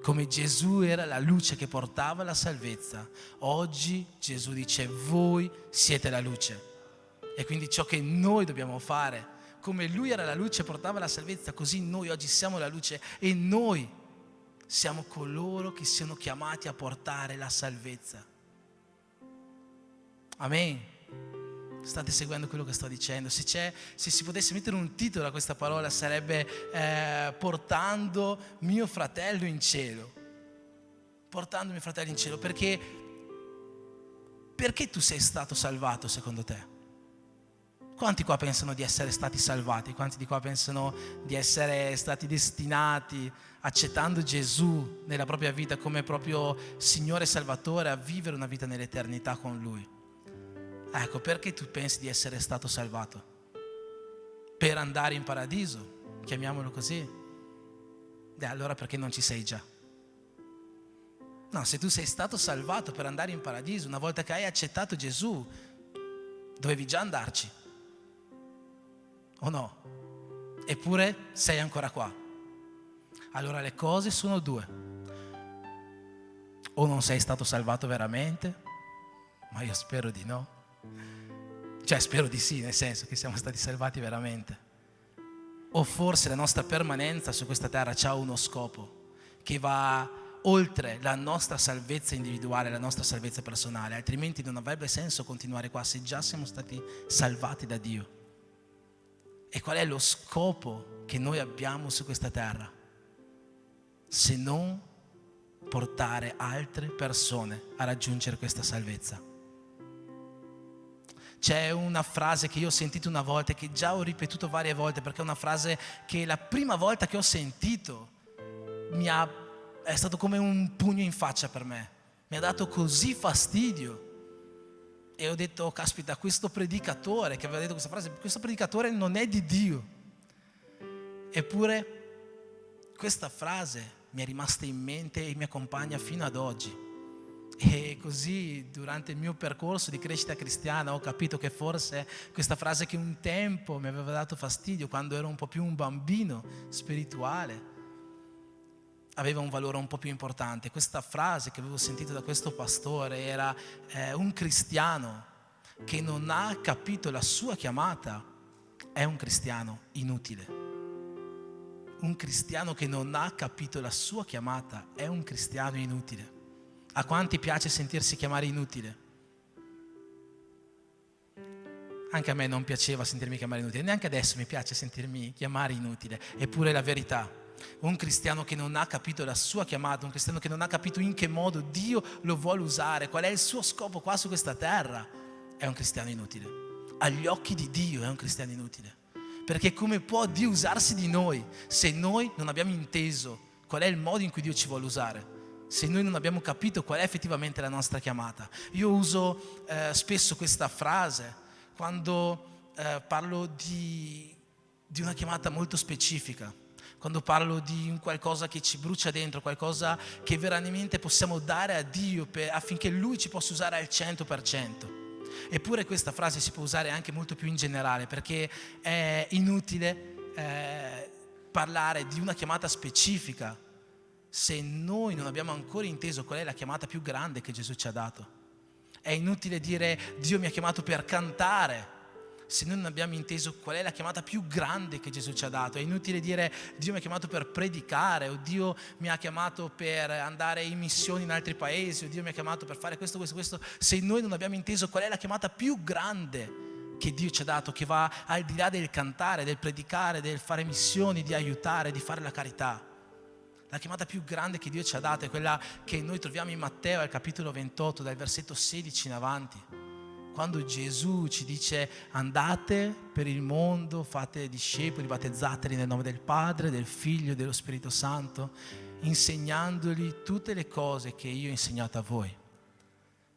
Come Gesù era la luce che portava la salvezza, oggi Gesù dice: voi siete la luce. E quindi ciò che noi dobbiamo fare, come Lui era la luce e portava la salvezza, così noi oggi siamo la luce, e noi siamo coloro che siano chiamati a portare la salvezza. Amen. State seguendo quello che sto dicendo? Se si potesse mettere un titolo a questa parola, sarebbe portando mio fratello in cielo. Portando mio fratello in cielo. Perché tu sei stato salvato secondo te? Quanti qua pensano di essere stati salvati? Quanti di qua pensano di essere stati destinati, accettando Gesù nella propria vita come proprio Signore e Salvatore, a vivere una vita nell'eternità con Lui? Ecco, perché tu pensi di essere stato salvato? Per andare in paradiso, chiamiamolo così? Allora perché non ci sei già? No, se tu sei stato salvato per andare in paradiso, una volta che hai accettato Gesù, dovevi già andarci. O no? Eppure sei ancora qua. Allora le cose sono due: o non sei stato salvato veramente, ma io spero di no, Cioè, spero di sì, nel senso che siamo stati salvati veramente. O forse la nostra permanenza su questa terra ha uno scopo che va oltre la nostra salvezza individuale, la nostra salvezza personale, altrimenti non avrebbe senso continuare qua se già siamo stati salvati da Dio. E qual è lo scopo che noi abbiamo su questa terra? Se non portare altre persone a raggiungere questa salvezza. C'è una frase che io ho sentito una volta e che già ho ripetuto varie volte, perché è una frase che la prima volta che ho sentito è stato come un pugno in faccia per me. Mi ha dato così fastidio. E ho detto, caspita, questo predicatore che aveva detto questa frase, questo predicatore non è di Dio. Eppure questa frase mi è rimasta in mente e mi accompagna fino ad oggi. E così durante il mio percorso di crescita cristiana ho capito che forse questa frase che un tempo mi aveva dato fastidio, quando ero un po' più un bambino spirituale, aveva un valore un po' più importante. Questa frase che avevo sentito da questo pastore era un cristiano che non ha capito la sua chiamata è un cristiano inutile. Un cristiano che non ha capito la sua chiamata è un cristiano inutile. A quanti piace sentirsi chiamare inutile? Anche a me non piaceva sentirmi chiamare inutile, neanche adesso mi piace sentirmi chiamare inutile, eppure è la verità. Un cristiano che non ha capito la sua chiamata, un cristiano che non ha capito in che modo Dio lo vuole usare, qual è il suo scopo qua su questa terra, è un cristiano inutile. Agli occhi di Dio è un cristiano inutile. Perché come può Dio usarsi di noi se noi non abbiamo inteso qual è il modo in cui Dio ci vuole usare? Se noi non abbiamo capito qual è effettivamente la nostra chiamata. Io uso spesso questa frase quando parlo di una chiamata molto specifica, quando parlo di un qualcosa che ci brucia dentro, qualcosa che veramente possiamo dare a Dio affinché Lui ci possa usare al 100%. Eppure questa frase si può usare anche molto più in generale, perché è inutile parlare di una chiamata specifica se noi non abbiamo ancora inteso qual è la chiamata più grande che Gesù ci ha dato. È inutile dire Dio mi ha chiamato per cantare se noi non abbiamo inteso qual è la chiamata più grande che Gesù ci ha dato. È inutile dire Dio mi ha chiamato per predicare, o Dio mi ha chiamato per andare in missioni in altri paesi, o Dio mi ha chiamato per fare questo, se noi non abbiamo inteso qual è la chiamata più grande che Dio ci ha dato, che va al di là del cantare, del predicare, del fare missioni, di aiutare, di fare la carità. La chiamata più grande che Dio ci ha dato è quella che noi troviamo in Matteo al capitolo 28, dal versetto 16 in avanti, quando Gesù ci dice andate per il mondo, fate discepoli, battezzateli nel nome del Padre, del Figlio e dello Spirito Santo, insegnandoli tutte le cose che io ho insegnato a voi,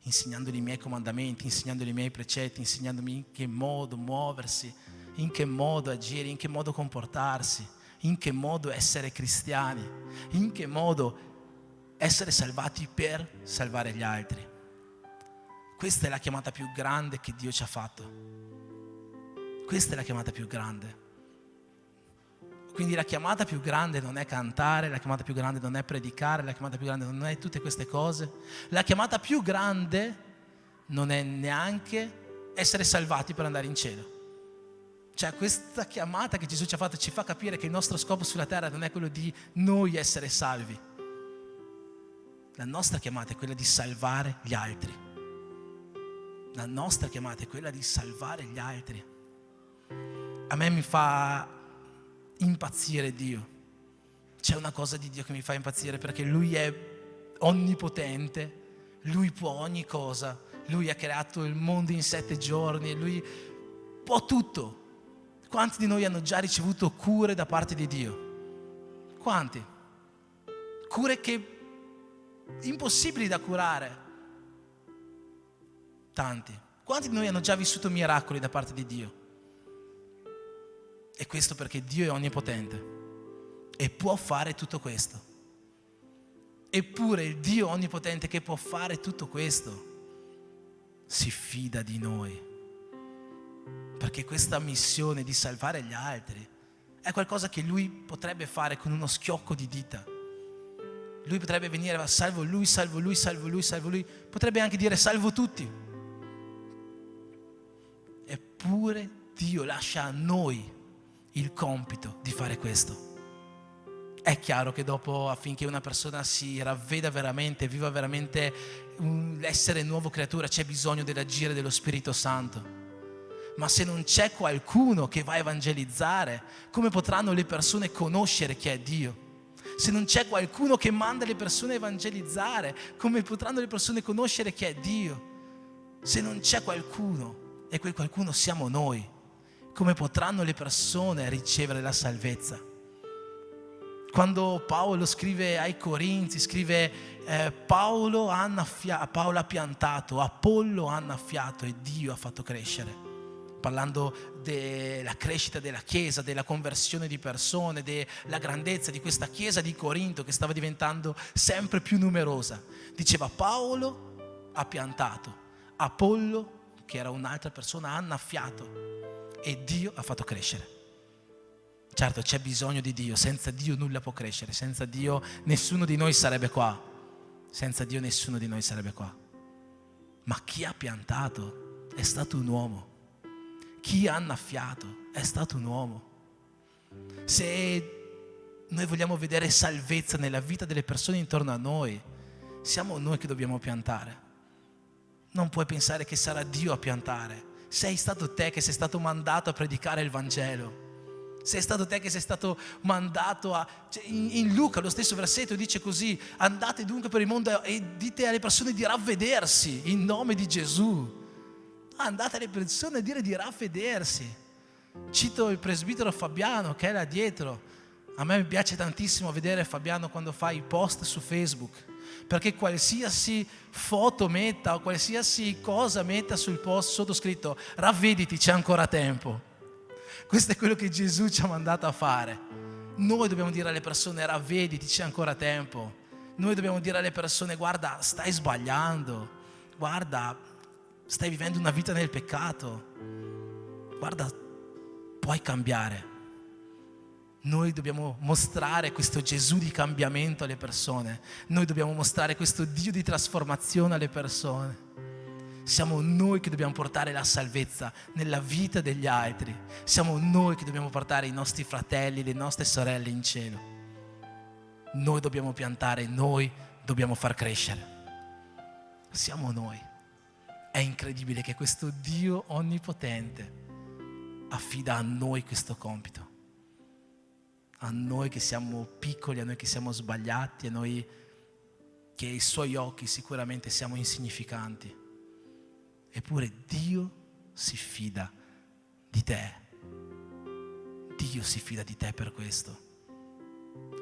insegnandoli i miei comandamenti, insegnandoli i miei precetti, insegnandomi in che modo muoversi, in che modo agire, in che modo comportarsi, in che modo essere cristiani, in che modo essere salvati per salvare gli altri. Questa è la chiamata più grande che Dio ci ha fatto. Questa è la chiamata più grande. Quindi la chiamata più grande non è cantare, la chiamata più grande non è predicare, la chiamata più grande non è tutte queste cose. La chiamata più grande non è neanche essere salvati per andare in cielo. Cioè questa chiamata che Gesù ci ha fatto ci fa capire che il nostro scopo sulla terra non è quello di noi essere salvi. La nostra chiamata è quella di salvare gli altri. La nostra chiamata è quella di salvare gli altri. A me mi fa impazzire Dio. C'è una cosa di Dio che mi fa impazzire, perché Lui è onnipotente, Lui può ogni cosa, Lui ha creato il mondo in 7 giorni, Lui può tutto. Quanti di noi hanno già ricevuto cure da parte di Dio? Quanti? Cure che impossibili da curare. Tanti. Quanti di noi hanno già vissuto miracoli da parte di Dio? E questo perché Dio è onnipotente e può fare tutto questo. Eppure il Dio onnipotente che può fare tutto questo si fida di noi. Perché questa missione di salvare gli altri è qualcosa che Lui potrebbe fare con uno schiocco di dita. Lui potrebbe venire, salvo lui, salvo lui, salvo lui, salvo lui. Potrebbe anche dire salvo tutti. Eppure Dio lascia a noi il compito di fare questo. È chiaro che dopo, affinché una persona si ravveda veramente, viva veramente l'essere nuovo creatura, c'è bisogno dell'agire dello Spirito Santo. Ma se non c'è qualcuno che va a evangelizzare, come potranno le persone conoscere chi è Dio? Se non c'è qualcuno che manda le persone a evangelizzare, come potranno le persone conoscere chi è Dio? Se non c'è qualcuno, e quel qualcuno siamo noi, come potranno le persone ricevere la salvezza? Quando Paolo scrive ai Corinzi, scrive Paolo ha piantato, Apollo ha annaffiato e Dio ha fatto crescere. Parlando della crescita della Chiesa, della conversione di persone, della grandezza di questa Chiesa di Corinto che stava diventando sempre più numerosa. Diceva Paolo ha piantato, Apollo, che era un'altra persona, ha annaffiato e Dio ha fatto crescere. Certo, c'è bisogno di Dio, senza Dio nulla può crescere, senza Dio nessuno di noi sarebbe qua, senza Dio nessuno di noi sarebbe qua. Ma chi ha piantato è stato un uomo, chi ha annaffiato è stato un uomo. Se noi vogliamo vedere salvezza nella vita delle persone intorno a noi, siamo noi che dobbiamo piantare. Non puoi pensare che sarà Dio a piantare. Sei stato te che sei stato mandato a predicare il Vangelo. Sei stato te che sei stato mandato a... in Luca lo stesso versetto dice così: andate dunque per il mondo e dite alle persone di ravvedersi in nome di Gesù. Andate alle persone a dire di ravvedersi. Cito il presbitero Fabiano che è là dietro. A me piace tantissimo vedere Fabiano quando fa i post su Facebook, perché qualsiasi foto metta o qualsiasi cosa metta sul post sottoscritto ravvediti, c'è ancora tempo. Questo è quello che Gesù ci ha mandato a fare. Noi dobbiamo dire alle persone ravvediti, c'è ancora tempo. Noi dobbiamo dire alle persone guarda, stai sbagliando, guarda, stai vivendo una vita nel peccato, guarda, puoi cambiare. Noi dobbiamo mostrare questo Gesù di cambiamento alle persone. Noi dobbiamo mostrare questo Dio di trasformazione alle persone. Siamo noi che dobbiamo portare la salvezza nella vita degli altri. Siamo noi che dobbiamo portare i nostri fratelli, le nostre sorelle in cielo. Noi dobbiamo piantare, noi dobbiamo far crescere. Siamo noi. È incredibile che questo Dio onnipotente affida a noi questo compito. A noi che siamo piccoli, a noi che siamo sbagliati, a noi che ai suoi occhi sicuramente siamo insignificanti. Eppure Dio si fida di te. Dio si fida di te per questo.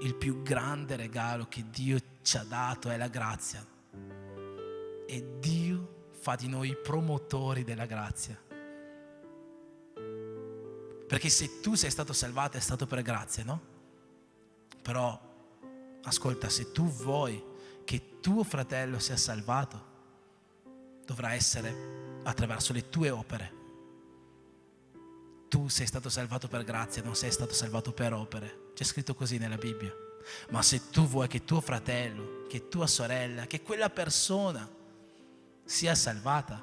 Il più grande regalo che Dio ci ha dato è la grazia. E Dio fa di noi promotori della grazia. Perché se tu sei stato salvato è stato per grazia, no? Però, ascolta, se tu vuoi che tuo fratello sia salvato, dovrà essere attraverso le tue opere. Tu sei stato salvato per grazia, non sei stato salvato per opere. C'è scritto così nella Bibbia. Ma se tu vuoi che tuo fratello, che tua sorella, che quella persona sia salvata,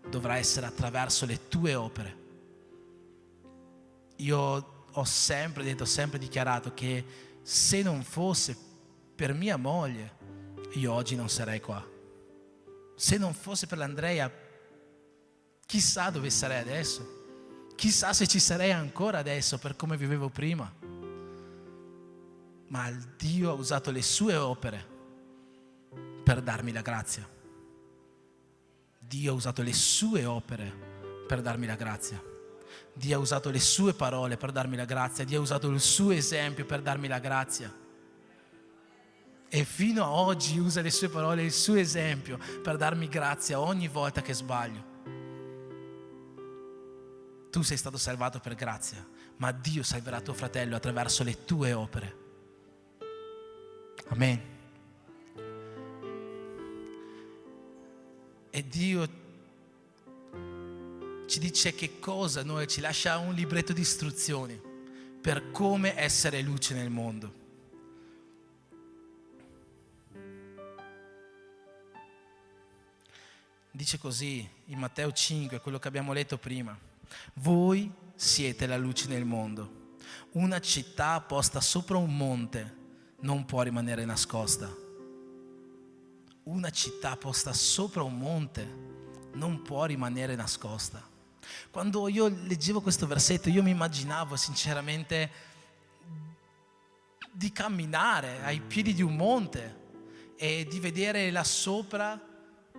dovrà essere attraverso le tue opere. Io ho sempre detto, ho sempre dichiarato che se non fosse per mia moglie, io oggi non sarei qua. Se non fosse per l'Andrea, chissà dove sarei adesso. Chissà se ci sarei ancora adesso per come vivevo prima. Ma Dio ha usato le sue opere per darmi la grazia. Dio ha usato le sue opere per darmi la grazia. Dio ha usato le sue parole per darmi la grazia. Dio ha usato il suo esempio per darmi la grazia. E fino a oggi usa le sue parole e il suo esempio per darmi grazia ogni volta che sbaglio. Tu sei stato salvato per grazia, ma Dio salverà tuo fratello attraverso le tue opere. Amen. E Dio ci dice che cosa noi, ci lascia un libretto di istruzioni per come essere luce nel mondo. Dice così in Matteo 5, quello che abbiamo letto prima. Voi siete la luce nel mondo. Una città posta sopra un monte non può rimanere nascosta. Una città posta sopra un monte non può rimanere nascosta. Quando io leggevo questo versetto, io mi immaginavo sinceramente di camminare ai piedi di un monte e di vedere là sopra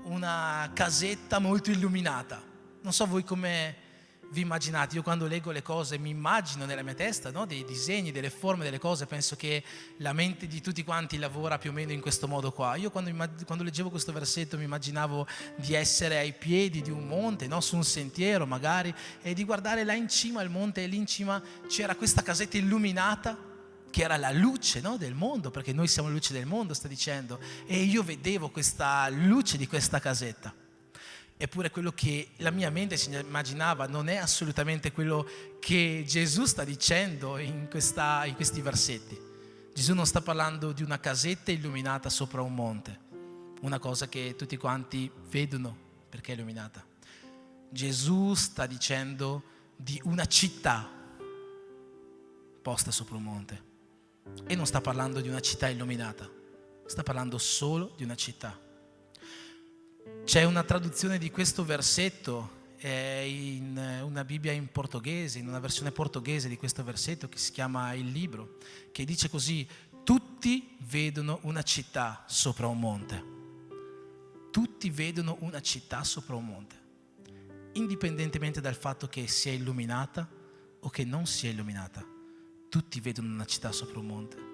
una casetta molto illuminata. Non so voi come vi immaginate. Io quando leggo le cose mi immagino nella mia testa, no? Dei disegni, delle forme delle cose. Penso che la mente di tutti quanti lavora più o meno in questo modo qua. Io quando leggevo questo versetto mi immaginavo di essere ai piedi di un monte, no? Su un sentiero magari, e di guardare là in cima al monte, e lì in cima c'era questa casetta illuminata che era la luce, no? Del mondo, perché noi siamo la luce del mondo, sta dicendo, e io vedevo questa luce di questa casetta. Eppure quello che la mia mente si immaginava non è assolutamente quello che Gesù sta dicendo in questi versetti. Gesù non sta parlando di una casetta illuminata sopra un monte, una cosa che tutti quanti vedono perché è illuminata. Gesù sta dicendo di una città posta sopra un monte, e non sta parlando di una città illuminata, sta parlando solo di una città. C'è una traduzione di questo versetto in una Bibbia in portoghese, in una versione portoghese di questo versetto che si chiama Il Libro, che dice così: tutti vedono una città sopra un monte. Tutti vedono una città sopra un monte, indipendentemente dal fatto che sia illuminata o che non sia illuminata. Tutti vedono una città sopra un monte.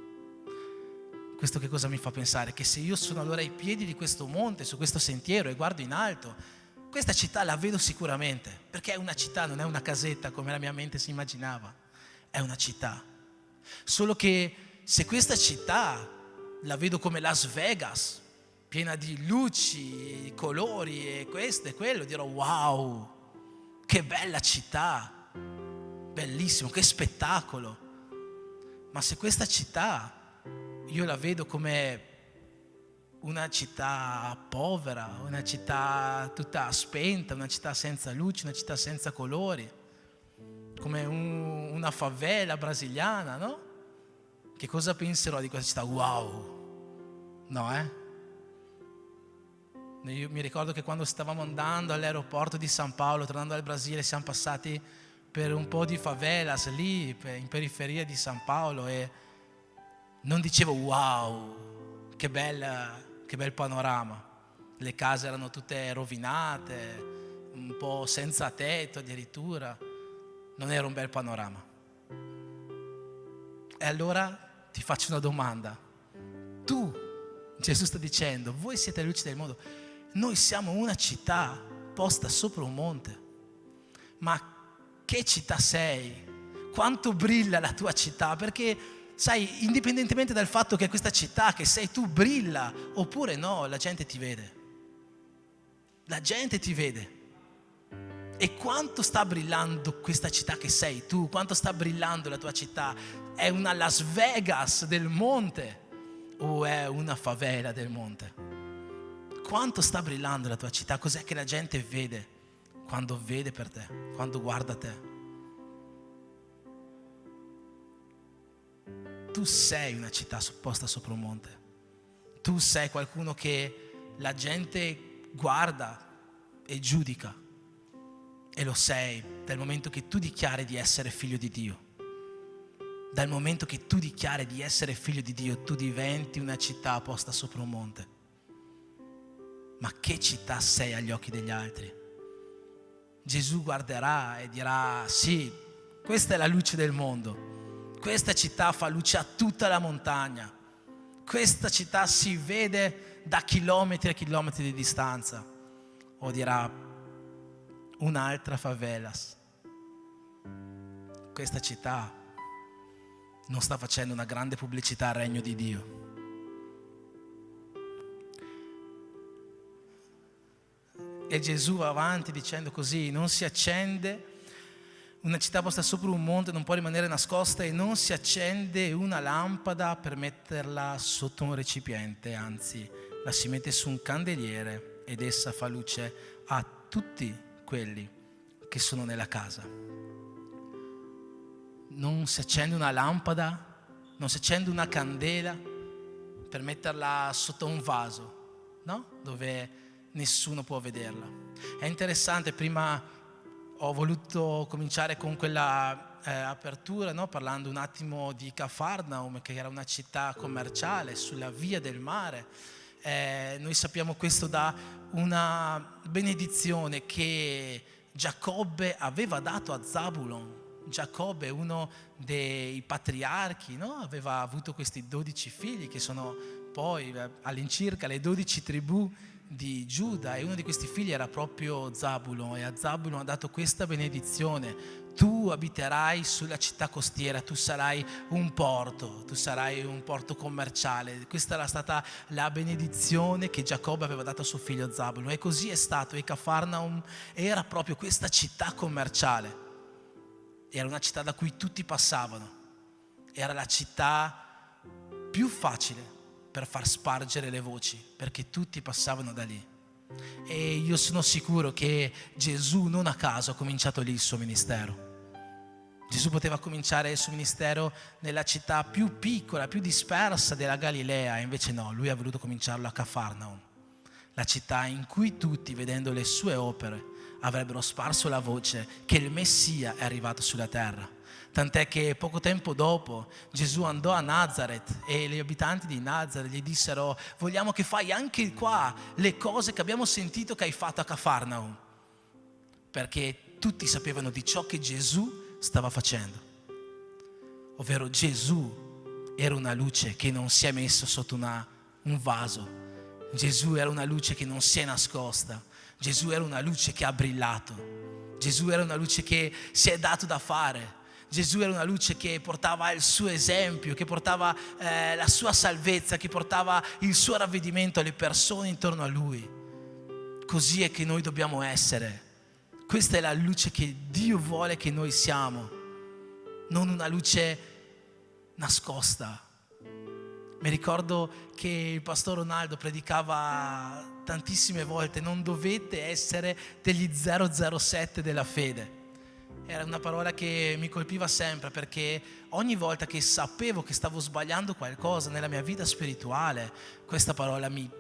Questo che cosa mi fa pensare? Che se io sono allora ai piedi di questo monte, su questo sentiero, e guardo in alto, questa città la vedo sicuramente, perché è una città, non è una casetta come la mia mente si immaginava, è una città. Solo che se questa città la vedo come Las Vegas, piena di luci, colori e questo e quello, dirò wow, che bella città, bellissimo, che spettacolo. Ma se questa città io la vedo come una città povera, una città tutta spenta, una città senza luce, una città senza colori, come una favela brasiliana, no? Che cosa penserò di questa città? Wow! No, Io mi ricordo che quando stavamo andando all'aeroporto di San Paolo, tornando dal Brasile, siamo passati per un po' di favelas lì, in periferia di San Paolo, e non dicevo wow, che bel panorama. Le case erano tutte rovinate, un po' senza tetto addirittura. Non era un bel panorama. E allora ti faccio una domanda. Tu, Gesù sta dicendo, voi siete la luce del mondo. Noi siamo una città posta sopra un monte. Ma che città sei? Quanto brilla la tua città? Perché sai, indipendentemente dal fatto che questa città che sei tu brilla oppure no, la gente ti vede. La gente ti vede. E quanto sta brillando questa città che sei tu? Quanto sta brillando la tua città? È una Las Vegas del monte o è una favela del monte? Quanto sta brillando la tua città? Cos'è che la gente vede quando vede per te, quando guarda te? Tu sei una città posta sopra un monte. Tu sei qualcuno che la gente guarda e giudica. E lo sei dal momento che tu dichiari di essere figlio di Dio. Dal momento che tu dichiari di essere figlio di Dio, tu diventi una città posta sopra un monte. Ma che città sei agli occhi degli altri? Gesù guarderà e dirà: sì, questa è la luce del mondo. Questa città fa luce a tutta la montagna. Questa città si vede da chilometri e chilometri di distanza. O dirà: un'altra favelas. Questa città non sta facendo una grande pubblicità al regno di Dio. E Gesù va avanti dicendo così: non si accende una città posta sopra un monte, non può rimanere nascosta, e non si accende una lampada per metterla sotto un recipiente, anzi la si mette su un candeliere ed essa fa luce a tutti quelli che sono nella casa. Non si accende una lampada, non si accende una candela per metterla sotto un vaso, no? Dove nessuno può vederla. È interessante, prima ho voluto cominciare con quella apertura, no? Parlando un attimo di Cafarnaum, che era una città commerciale sulla via del mare. Noi sappiamo questo da una benedizione che Giacobbe aveva dato a Zabulon. Giacobbe, uno dei patriarchi, no? Aveva avuto questi 12 figli che sono poi all'incirca le 12 tribù di Giuda, e uno di questi figli era proprio Zabulon, e a Zabulon ha dato questa benedizione: tu abiterai sulla città costiera, tu sarai un porto commerciale. Questa era stata la benedizione che Giacobbe aveva dato a suo figlio Zabulon, e così è stato. E Cafarnaum era proprio questa città commerciale, era una città da cui tutti passavano, era la città più facile per far spargere le voci, perché tutti passavano da lì. E io sono sicuro che Gesù non a caso ha cominciato lì il suo ministero. Gesù poteva cominciare il suo ministero nella città più piccola, più dispersa della Galilea, e invece no, lui ha voluto cominciarlo a Cafarnaum, la città in cui tutti, vedendo le sue opere, avrebbero sparso la voce che il Messia è arrivato sulla terra. Tant'è che poco tempo dopo Gesù andò a Nazaret e gli abitanti di Nazaret gli dissero: vogliamo che fai anche qua le cose che abbiamo sentito che hai fatto a Cafarnaum, perché tutti sapevano di ciò che Gesù stava facendo, ovvero Gesù era una luce che non si è messo sotto un vaso, Gesù era una luce che non si è nascosta, Gesù era una luce che ha brillato, Gesù era una luce che si è dato da fare, Gesù era una luce che portava il suo esempio, che portava la sua salvezza, che portava il suo ravvedimento alle persone intorno a lui. Così è che noi dobbiamo essere. Questa è la luce che Dio vuole che noi siamo, non una luce nascosta. Mi ricordo che il pastor Ronaldo predicava tantissime volte: non dovete essere degli 007 della fede. Era una parola che mi colpiva sempre, perché ogni volta che sapevo che stavo sbagliando qualcosa nella mia vita spirituale, questa parola mi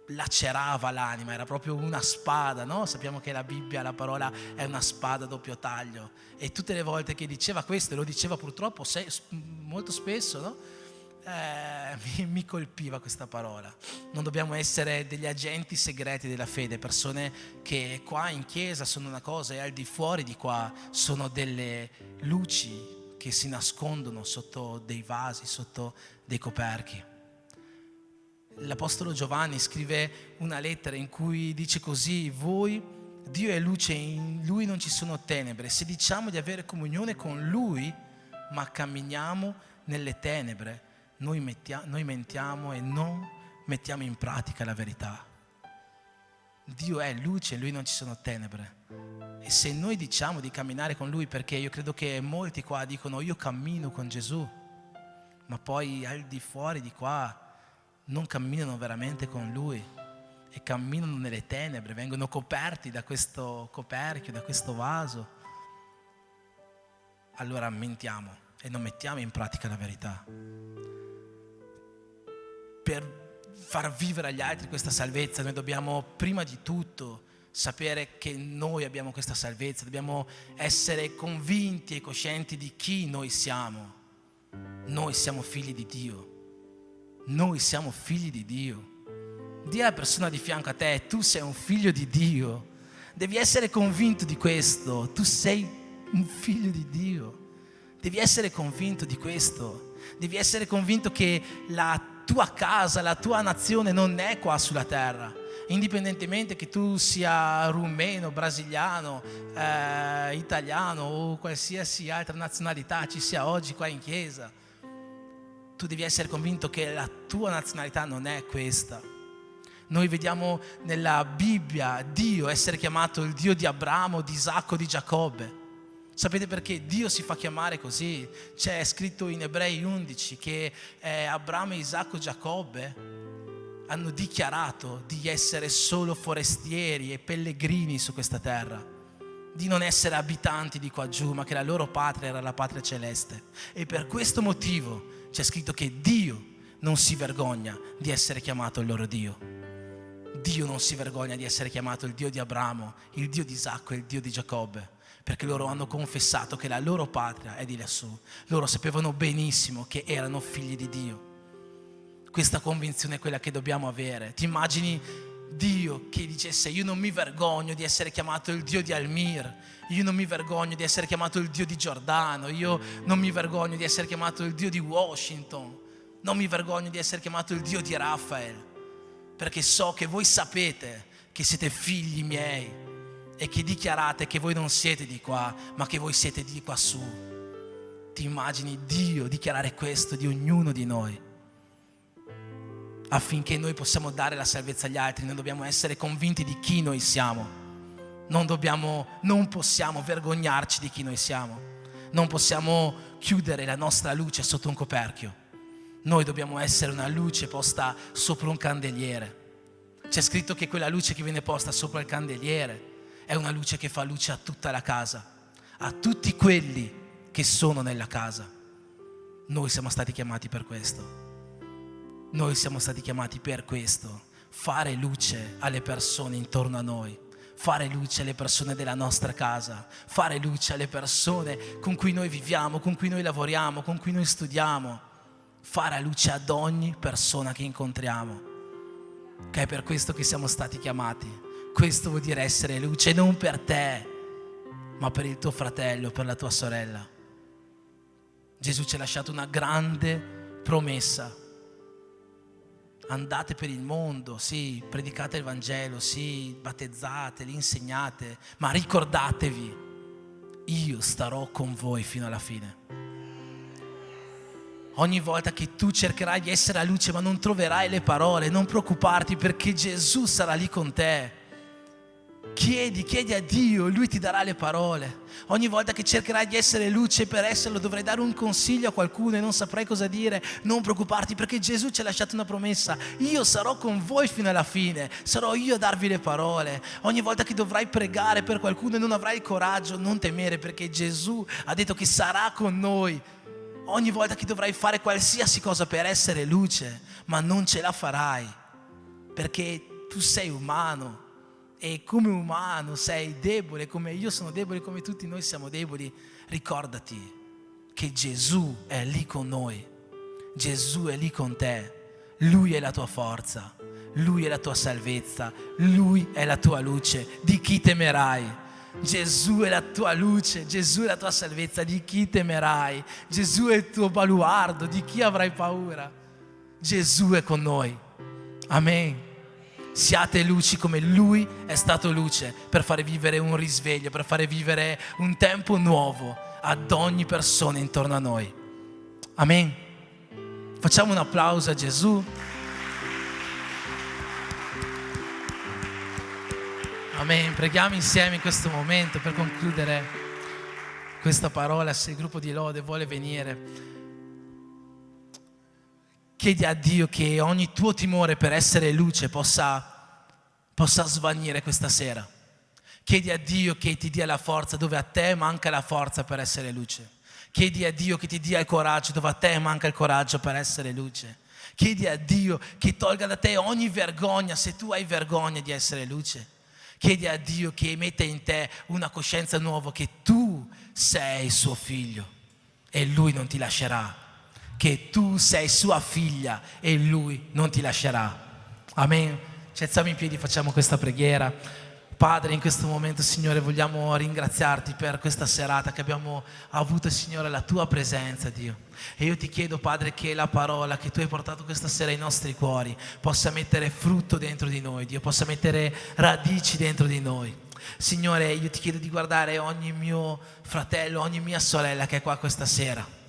lacerava l'anima, era proprio una spada, no? Sappiamo che la Bibbia, la parola è una spada a doppio taglio, e tutte le volte che diceva questo, e lo diceva purtroppo molto spesso, no? Mi colpiva questa parola. Non dobbiamo essere degli agenti segreti della fede, persone che qua in chiesa sono una cosa e al di fuori di qua sono delle luci che si nascondono sotto dei vasi, sotto dei coperchi. L'Apostolo Giovanni scrive una lettera in cui dice così: Dio è luce, in Lui non ci sono tenebre. Se diciamo di avere comunione con Lui, ma camminiamo nelle tenebre, noi mentiamo e non mettiamo in pratica la verità. Dio è luce, in Lui non ci sono tenebre. E se noi diciamo di camminare con Lui, perché io credo che molti qua dicono: io cammino con Gesù, ma poi al di fuori di qua non camminano veramente con Lui e camminano nelle tenebre, vengono coperti da questo coperchio, da questo vaso, allora mentiamo e non mettiamo in pratica la verità. Per far vivere agli altri questa salvezza noi dobbiamo prima di tutto sapere che noi abbiamo questa salvezza, dobbiamo essere convinti e coscienti di chi noi siamo. Noi siamo figli di Dio. Noi siamo figli di Dio. Dì alla persona di fianco a te: tu sei un figlio di Dio. Devi essere convinto di questo. Tu sei un figlio di Dio. Devi essere convinto di questo. Devi essere convinto che la tua casa, la tua nazione non è qua sulla terra. Indipendentemente che tu sia rumeno, brasiliano, italiano o qualsiasi altra nazionalità ci sia oggi qua in chiesa, tu devi essere convinto che la tua nazionalità non è questa. Noi vediamo nella Bibbia Dio essere chiamato il Dio di Abramo, di Isacco, di Giacobbe. Sapete perché Dio si fa chiamare così? C'è scritto in Ebrei 11 che Abramo, Isacco e Giacobbe hanno dichiarato di essere solo forestieri e pellegrini su questa terra, di non essere abitanti di qua giù, ma che la loro patria era la patria celeste. E per questo motivo c'è scritto che Dio non si vergogna di essere chiamato il loro Dio. Dio non si vergogna di essere chiamato il Dio di Abramo, il Dio di Isacco e il Dio di Giacobbe, perché loro hanno confessato che la loro patria è di lassù. Loro sapevano benissimo che erano figli di Dio. Questa convinzione è quella che dobbiamo avere. Ti immagini Dio che dicesse: io non mi vergogno di essere chiamato il Dio di Almir, io non mi vergogno di essere chiamato il Dio di Giordano, io non mi vergogno di essere chiamato il Dio di Washington, non mi vergogno di essere chiamato il Dio di Raphael, perché so che voi sapete che siete figli miei e che dichiarate che voi non siete di qua, ma che voi siete di qua su. Ti immagini Dio dichiarare questo di ognuno di noi? Affinché noi possiamo dare la salvezza agli altri, noi dobbiamo essere convinti di chi noi siamo. Non possiamo vergognarci di chi noi siamo. Non possiamo chiudere la nostra luce sotto un coperchio. Noi dobbiamo essere una luce posta sopra un candeliere. C'è scritto che quella luce che viene posta sopra il candeliere è una luce che fa luce a tutta la casa, a tutti quelli che sono nella casa. Noi siamo stati chiamati per questo. Noi siamo stati chiamati per questo, fare luce alle persone intorno a noi, fare luce alle persone della nostra casa, fare luce alle persone con cui noi viviamo, con cui noi lavoriamo, con cui noi studiamo, fare luce ad ogni persona che incontriamo, che è per questo che siamo stati chiamati. Questo vuol dire essere luce non per te, ma per il tuo fratello, per la tua sorella. Gesù ci ha lasciato una grande promessa. Andate per il mondo, sì, predicate il Vangelo, sì, battezzateli, insegnate, ma ricordatevi, io starò con voi fino alla fine. Ogni volta che tu cercherai di essere a luce ma non troverai le parole, non preoccuparti, perché Gesù sarà lì con te. Chiedi a Dio, Lui ti darà le parole. Ogni volta che cercherai di essere luce, per esserlo dovrai dare un consiglio a qualcuno e non saprai cosa dire. Non preoccuparti, perché Gesù ci ha lasciato una promessa: io sarò con voi fino alla fine, sarò io a darvi le parole. Ogni volta che dovrai pregare per qualcuno e non avrai il coraggio, non temere, perché Gesù ha detto che sarà con noi. Ogni volta che dovrai fare qualsiasi cosa per essere luce, ma non ce la farai, perché tu sei umano. E come umano sei debole, come io sono debole, come tutti noi siamo deboli. Ricordati che Gesù è lì con noi, Gesù è lì con te. Lui è la tua forza, Lui è la tua salvezza, Lui è la tua luce. Di chi temerai? Gesù è la tua luce, Gesù è la tua salvezza. Di chi temerai? Gesù è il tuo baluardo, di chi avrai paura? Gesù è con noi. Amen. Siate luci come Lui è stato luce, per fare vivere un risveglio, per fare vivere un tempo nuovo ad ogni persona intorno a noi. Amen. Facciamo un applauso a Gesù. Amen. Preghiamo insieme in questo momento per concludere questa parola. Se il gruppo di lode vuole venire, chiedi a Dio che ogni tuo timore per essere luce possa svanire questa sera. Chiedi a Dio che ti dia la forza dove a te manca la forza per essere luce. Chiedi a Dio che ti dia il coraggio dove a te manca il coraggio per essere luce. Chiedi a Dio che tolga da te ogni vergogna se tu hai vergogna di essere luce. Chiedi a Dio che metta in te una coscienza nuova che tu sei suo figlio e Lui non ti lascerà. Che tu sei sua figlia e Lui non ti lascerà. Amen. Ci alziamo in piedi, facciamo questa preghiera. Padre, in questo momento, Signore, vogliamo ringraziarti per questa serata che abbiamo avuto, Signore, la tua presenza, Dio. E io ti chiedo, Padre, che la parola che tu hai portato questa sera ai nostri cuori possa mettere frutto dentro di noi, Dio, possa mettere radici dentro di noi. Signore, io ti chiedo di guardare ogni mio fratello, ogni mia sorella che è qua questa sera.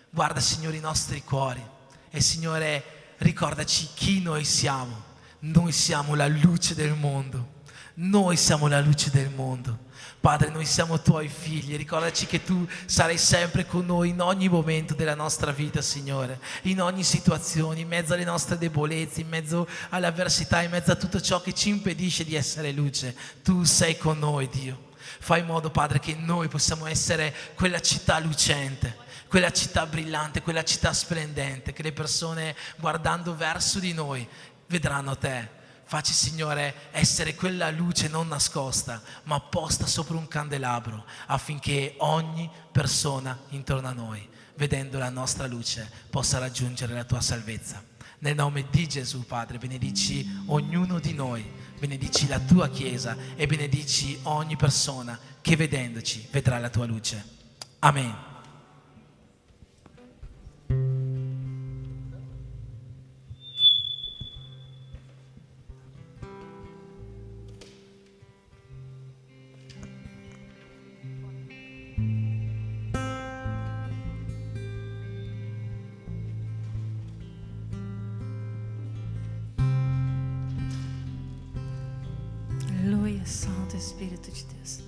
Guarda, Signore, i nostri cuori e, Signore, ricordaci chi noi siamo. Noi siamo la luce del mondo. Noi siamo la luce del mondo. Padre, noi siamo tuoi figli. Ricordaci che tu sarai sempre con noi in ogni momento della nostra vita, Signore, in ogni situazione, in mezzo alle nostre debolezze, in mezzo alle avversità, in mezzo a tutto ciò che ci impedisce di essere luce. Tu sei con noi, Dio. Fai in modo, Padre, che noi possiamo essere quella città lucente, quella città brillante, quella città splendente, che le persone guardando verso di noi vedranno te. Facci, Signore, essere quella luce non nascosta, ma posta sopra un candelabro, affinché ogni persona intorno a noi, vedendo la nostra luce, possa raggiungere la tua salvezza. Nel nome di Gesù, Padre, benedici ognuno di noi, benedici la tua Chiesa e benedici ogni persona che vedendoci vedrà la tua luce. Amen. Aleluia, Santo Espírito de Deus.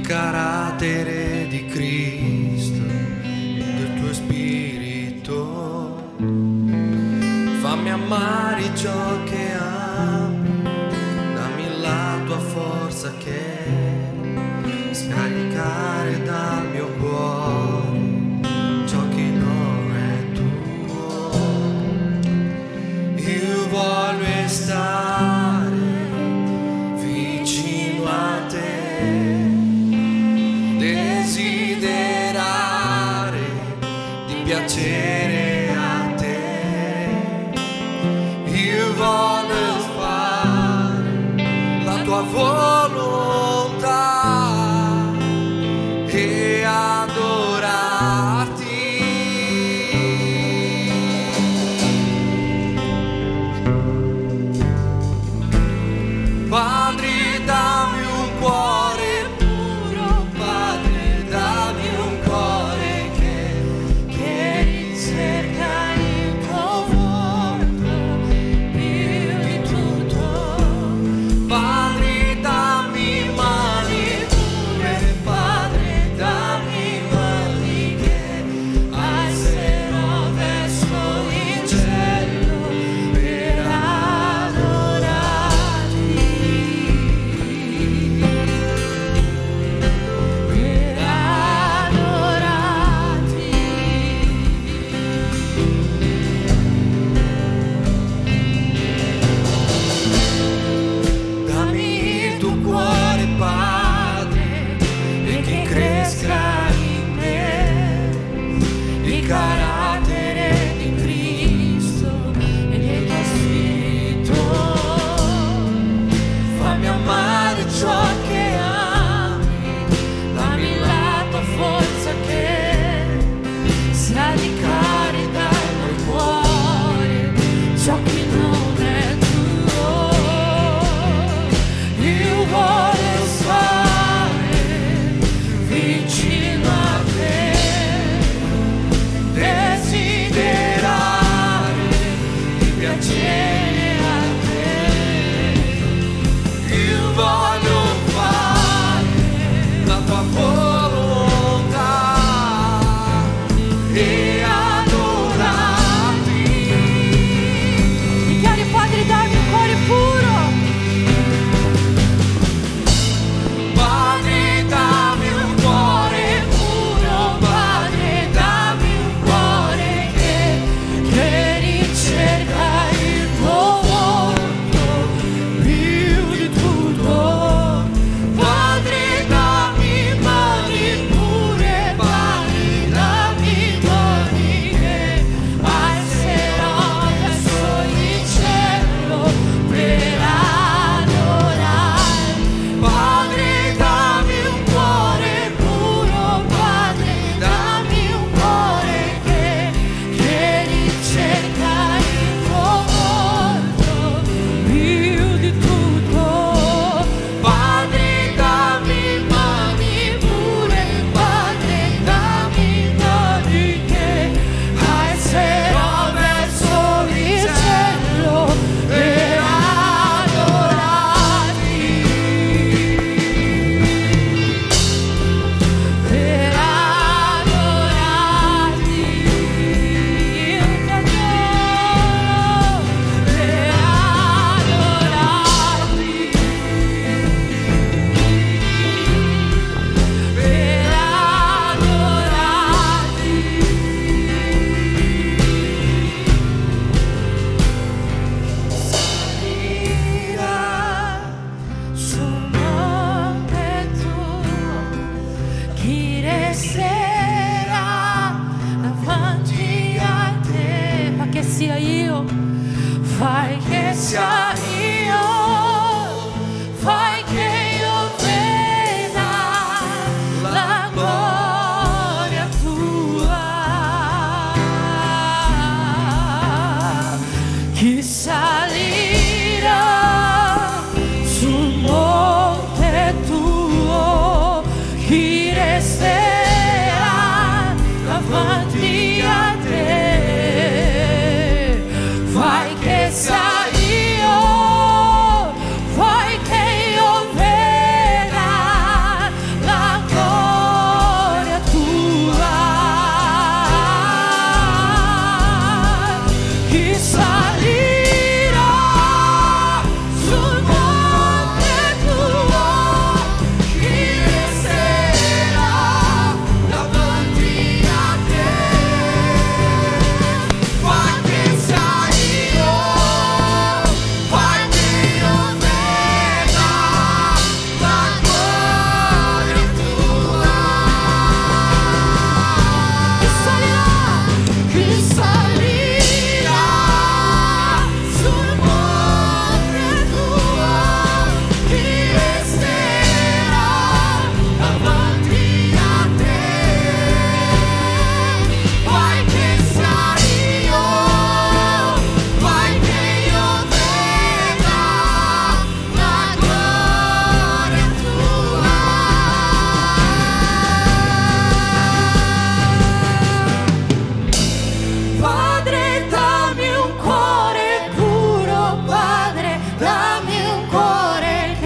Carattere di Cristo e del tuo Spirito, fammi amare ciò che ami, dammi la tua forza che scaricare dal mio cuore ciò che non è tuo. Io voglio stare vicino a te, desiderare di piacere a te. Io voglio fare la tua volontà e adorarti. Padre, dammi un cuore puro, Padre, dammi un cuore che ricerca il tuo volto più di tutto. Padre, dammi mani pure, Padre, dammi mani che alzerò verso il cielo per adorarti, per adorarti. Dammi il tuo cuore, Padre, e che cresca in me il carattere di Cristo e del tuo Spirito. Fammi amare ciò che ami, dammi la tua forza che sa di carica dal mio cuore ciò che non è tuo. Io voglio stare vicino a te, desiderare di piacere a te. Io voglio fare la tua volontà e adorarti. Dichiari, Padre, dammi un cuore puro. Padre, dammi un cuore puro, Padre, dammi un cuore che ricerca il tuo volto più di tutto. Padre, dammi mani resterà davanti a te. Fa che sia io, fai che sia io, fai che io veda la gloria tua. Chi salirà sul monte tuo, chi resterà davanti a te. Fai che sia io, fai che io veda la gloria tua. Chi salirà sul monte tuo, chi resterà davanti a te. Fai che sia io, fai che io veda la gloria tua. Chi salirà sul monte tuo, chi resterà davanti a te. Fai che sia io, fai che io veda la gloria tua. Padre, dammi un cuore puro, Padre, dammi un cuore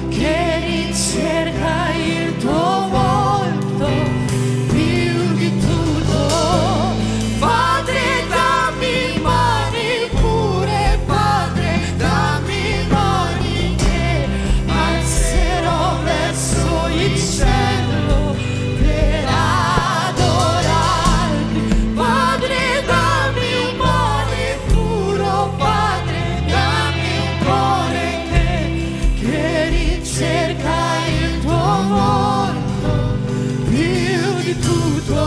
che ricerca il tuo volto più di tutto. Padre, dammi mani pure, Padre, dammi mani che alzerò verso il cielo per adorarti. Padre, dammi un cuore puro, Padre, dammi un cuore che ricerca il tuo volto più di tutto.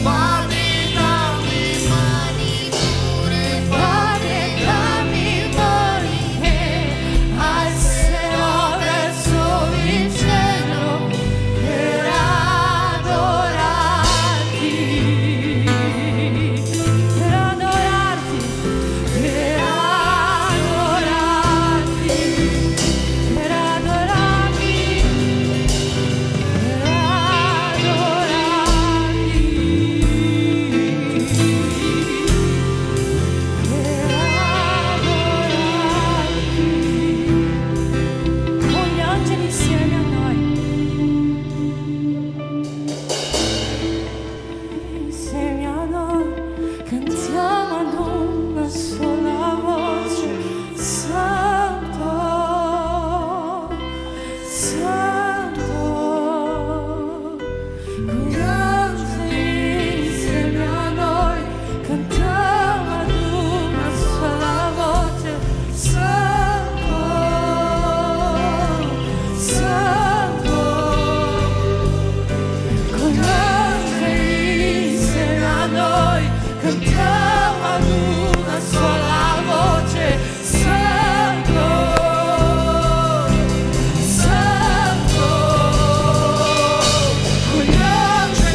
Padre, dammi mani pure, Padre, dammi mani che alzerò verso il cielo per adorarti, per adorarti, per adorarti, per adorarti, per adorarti, con gli angeli insieme a noi. Insieme a noi cantiamo ad una sola voce: Santo, Santo. Con gli angeli insieme a noi cantiamo ad una sola voce: Santo, Santo. Con gli angeli insieme a noi cantiamo ad una sola voce: Santo, Santo. Con gli angeli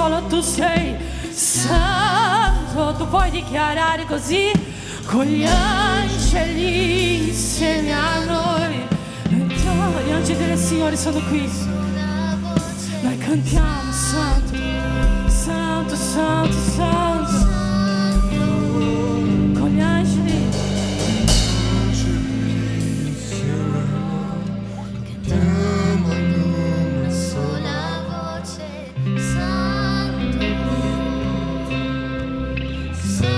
solo tu sei santo. Tu puoi dichiarare così con gli angeli insieme a noi. Gli angeli del Signore sono qui. Noi cantiamo santo, santo, santo, santo. Con gli angeli cantiamo ad una sola voce. Santo, santo.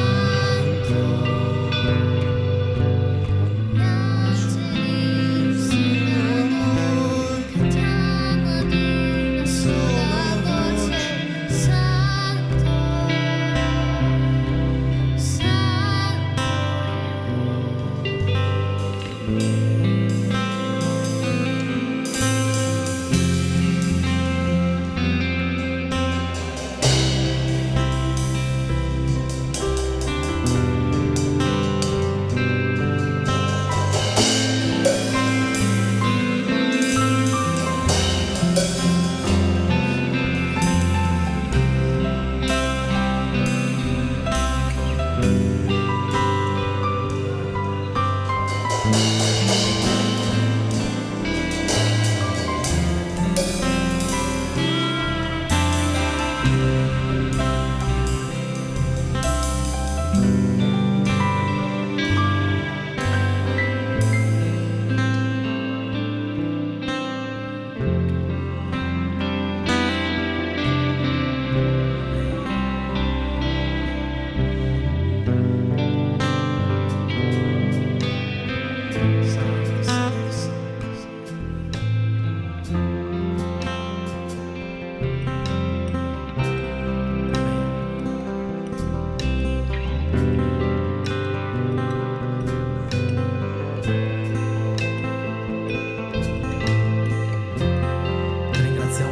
Gli angeli insieme a noi cantiamo ad una sola voce. Santo,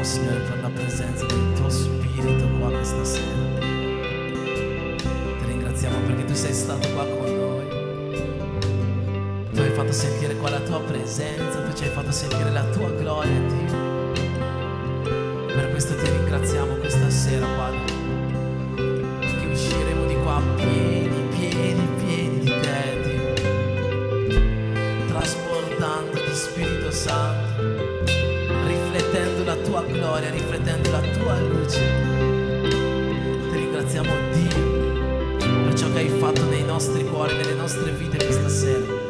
Signore, per la presenza del tuo Spirito qua questa sera. Ti ringraziamo perché tu sei stato qua con noi. Tu hai fatto sentire qua la tua presenza, tu ci hai fatto sentire la tua gloria, Dio. Per questo ti ringraziamo questa sera, Padre, che usciremo di qua pieni, pieni, pieni di te, Dio, trasportandoti, Spirito Santo, riflettendo la tua gloria, riflettendo la tua luce. Ti ringraziamo, Dio, per ciò che hai fatto nei nostri cuori, nelle nostre vite questa sera.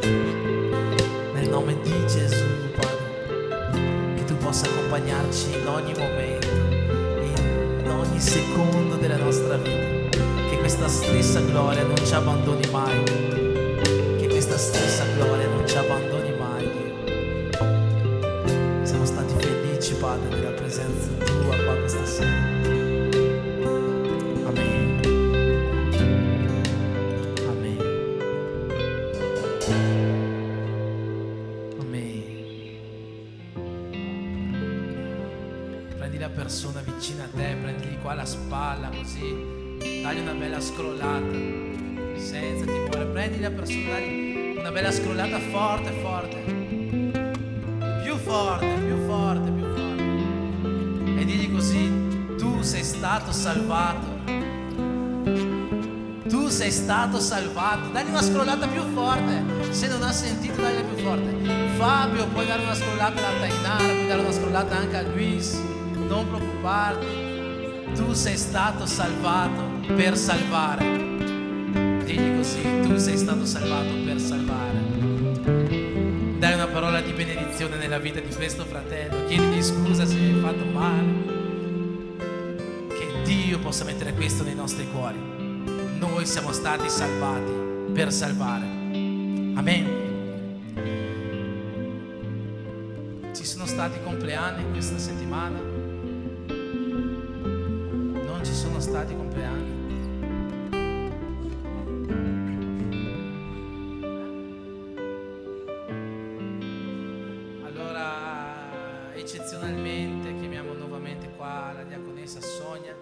Nel nome di Gesù, Padre, che tu possa accompagnarci in ogni momento, in ogni secondo della nostra vita. Che questa stessa gloria non ci abbandoni mai. Che questa stessa gloria non ci abbandoni mai, Dio. Siamo stati felici, Padre, della presenza tua qua questa sera. Amen. Amen. Amen. Prendi la persona vicina a te, prendili qua alla spalla, così dagli una bella scrollata senza timore. Prendi la persona, dagli una bella scrollata forte, forte, più forte, più forte, più forte, e digli così: tu sei stato salvato, tu sei stato salvato. Dagli una scrollata più forte, se non ha sentito dagli più forte. Fabio, puoi dare una scrollata alla Tainara, puoi dare una scrollata anche a Luis, non preoccuparti, tu sei stato salvato per salvare. Digli così: tu sei stato salvato per salvare. Dai una parola di benedizione nella vita di questo fratello, chiedigli scusa se hai fatto male. Che Dio possa mettere questo nei nostri cuori: noi siamo stati salvati per salvare. Amen. Ci sono stati compleanni questa settimana? Non ci sono stati compleanni? Eccezionalmente chiamiamo nuovamente qua la diaconessa Sonia,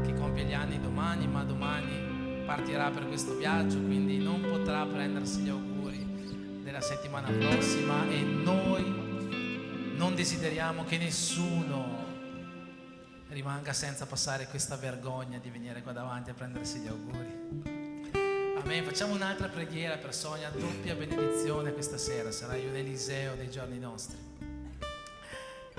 che compie gli anni domani, ma domani partirà per questo viaggio, quindi non potrà prendersi gli auguri della settimana prossima, e noi non desideriamo che nessuno rimanga senza passare questa vergogna di venire qua davanti a prendersi gli auguri. Amen. Facciamo un'altra preghiera per Sonia, doppia benedizione questa sera, sarai un Eliseo dei giorni nostri.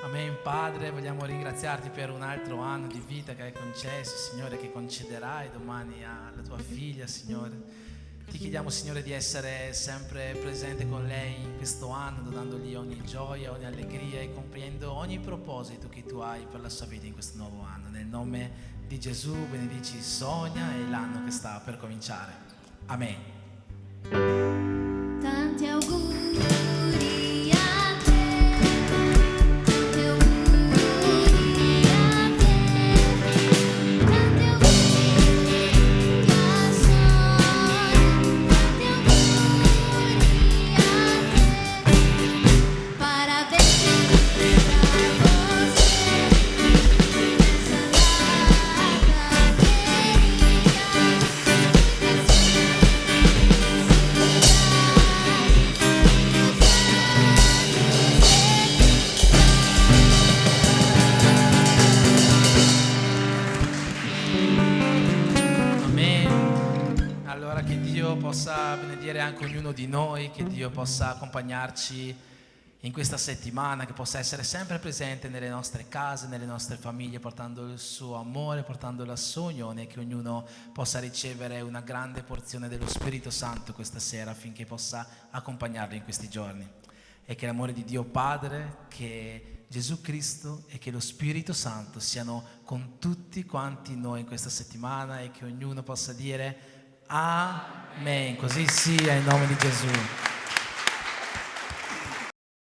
Amen. Padre, vogliamo ringraziarti per un altro anno di vita che hai concesso, Signore, che concederai domani alla tua figlia, Signore. Ti chiediamo, Signore, di essere sempre presente con lei in questo anno, donandogli ogni gioia, ogni allegria e compiendo ogni proposito che tu hai per la sua vita in questo nuovo anno. Nel nome di Gesù benedici Sonia e l'anno che sta per cominciare. Amen. Tanti auguri. Possa benedire anche ognuno di noi, che Dio possa accompagnarci in questa settimana, che possa essere sempre presente nelle nostre case, nelle nostre famiglie, portando il suo amore, portando la sua unione, che ognuno possa ricevere una grande porzione dello Spirito Santo questa sera affinché possa accompagnarlo in questi giorni. E che l'amore di Dio Padre, che Gesù Cristo e che lo Spirito Santo siano con tutti quanti noi in questa settimana e che ognuno possa dire Amen. Così sia in nome di Gesù.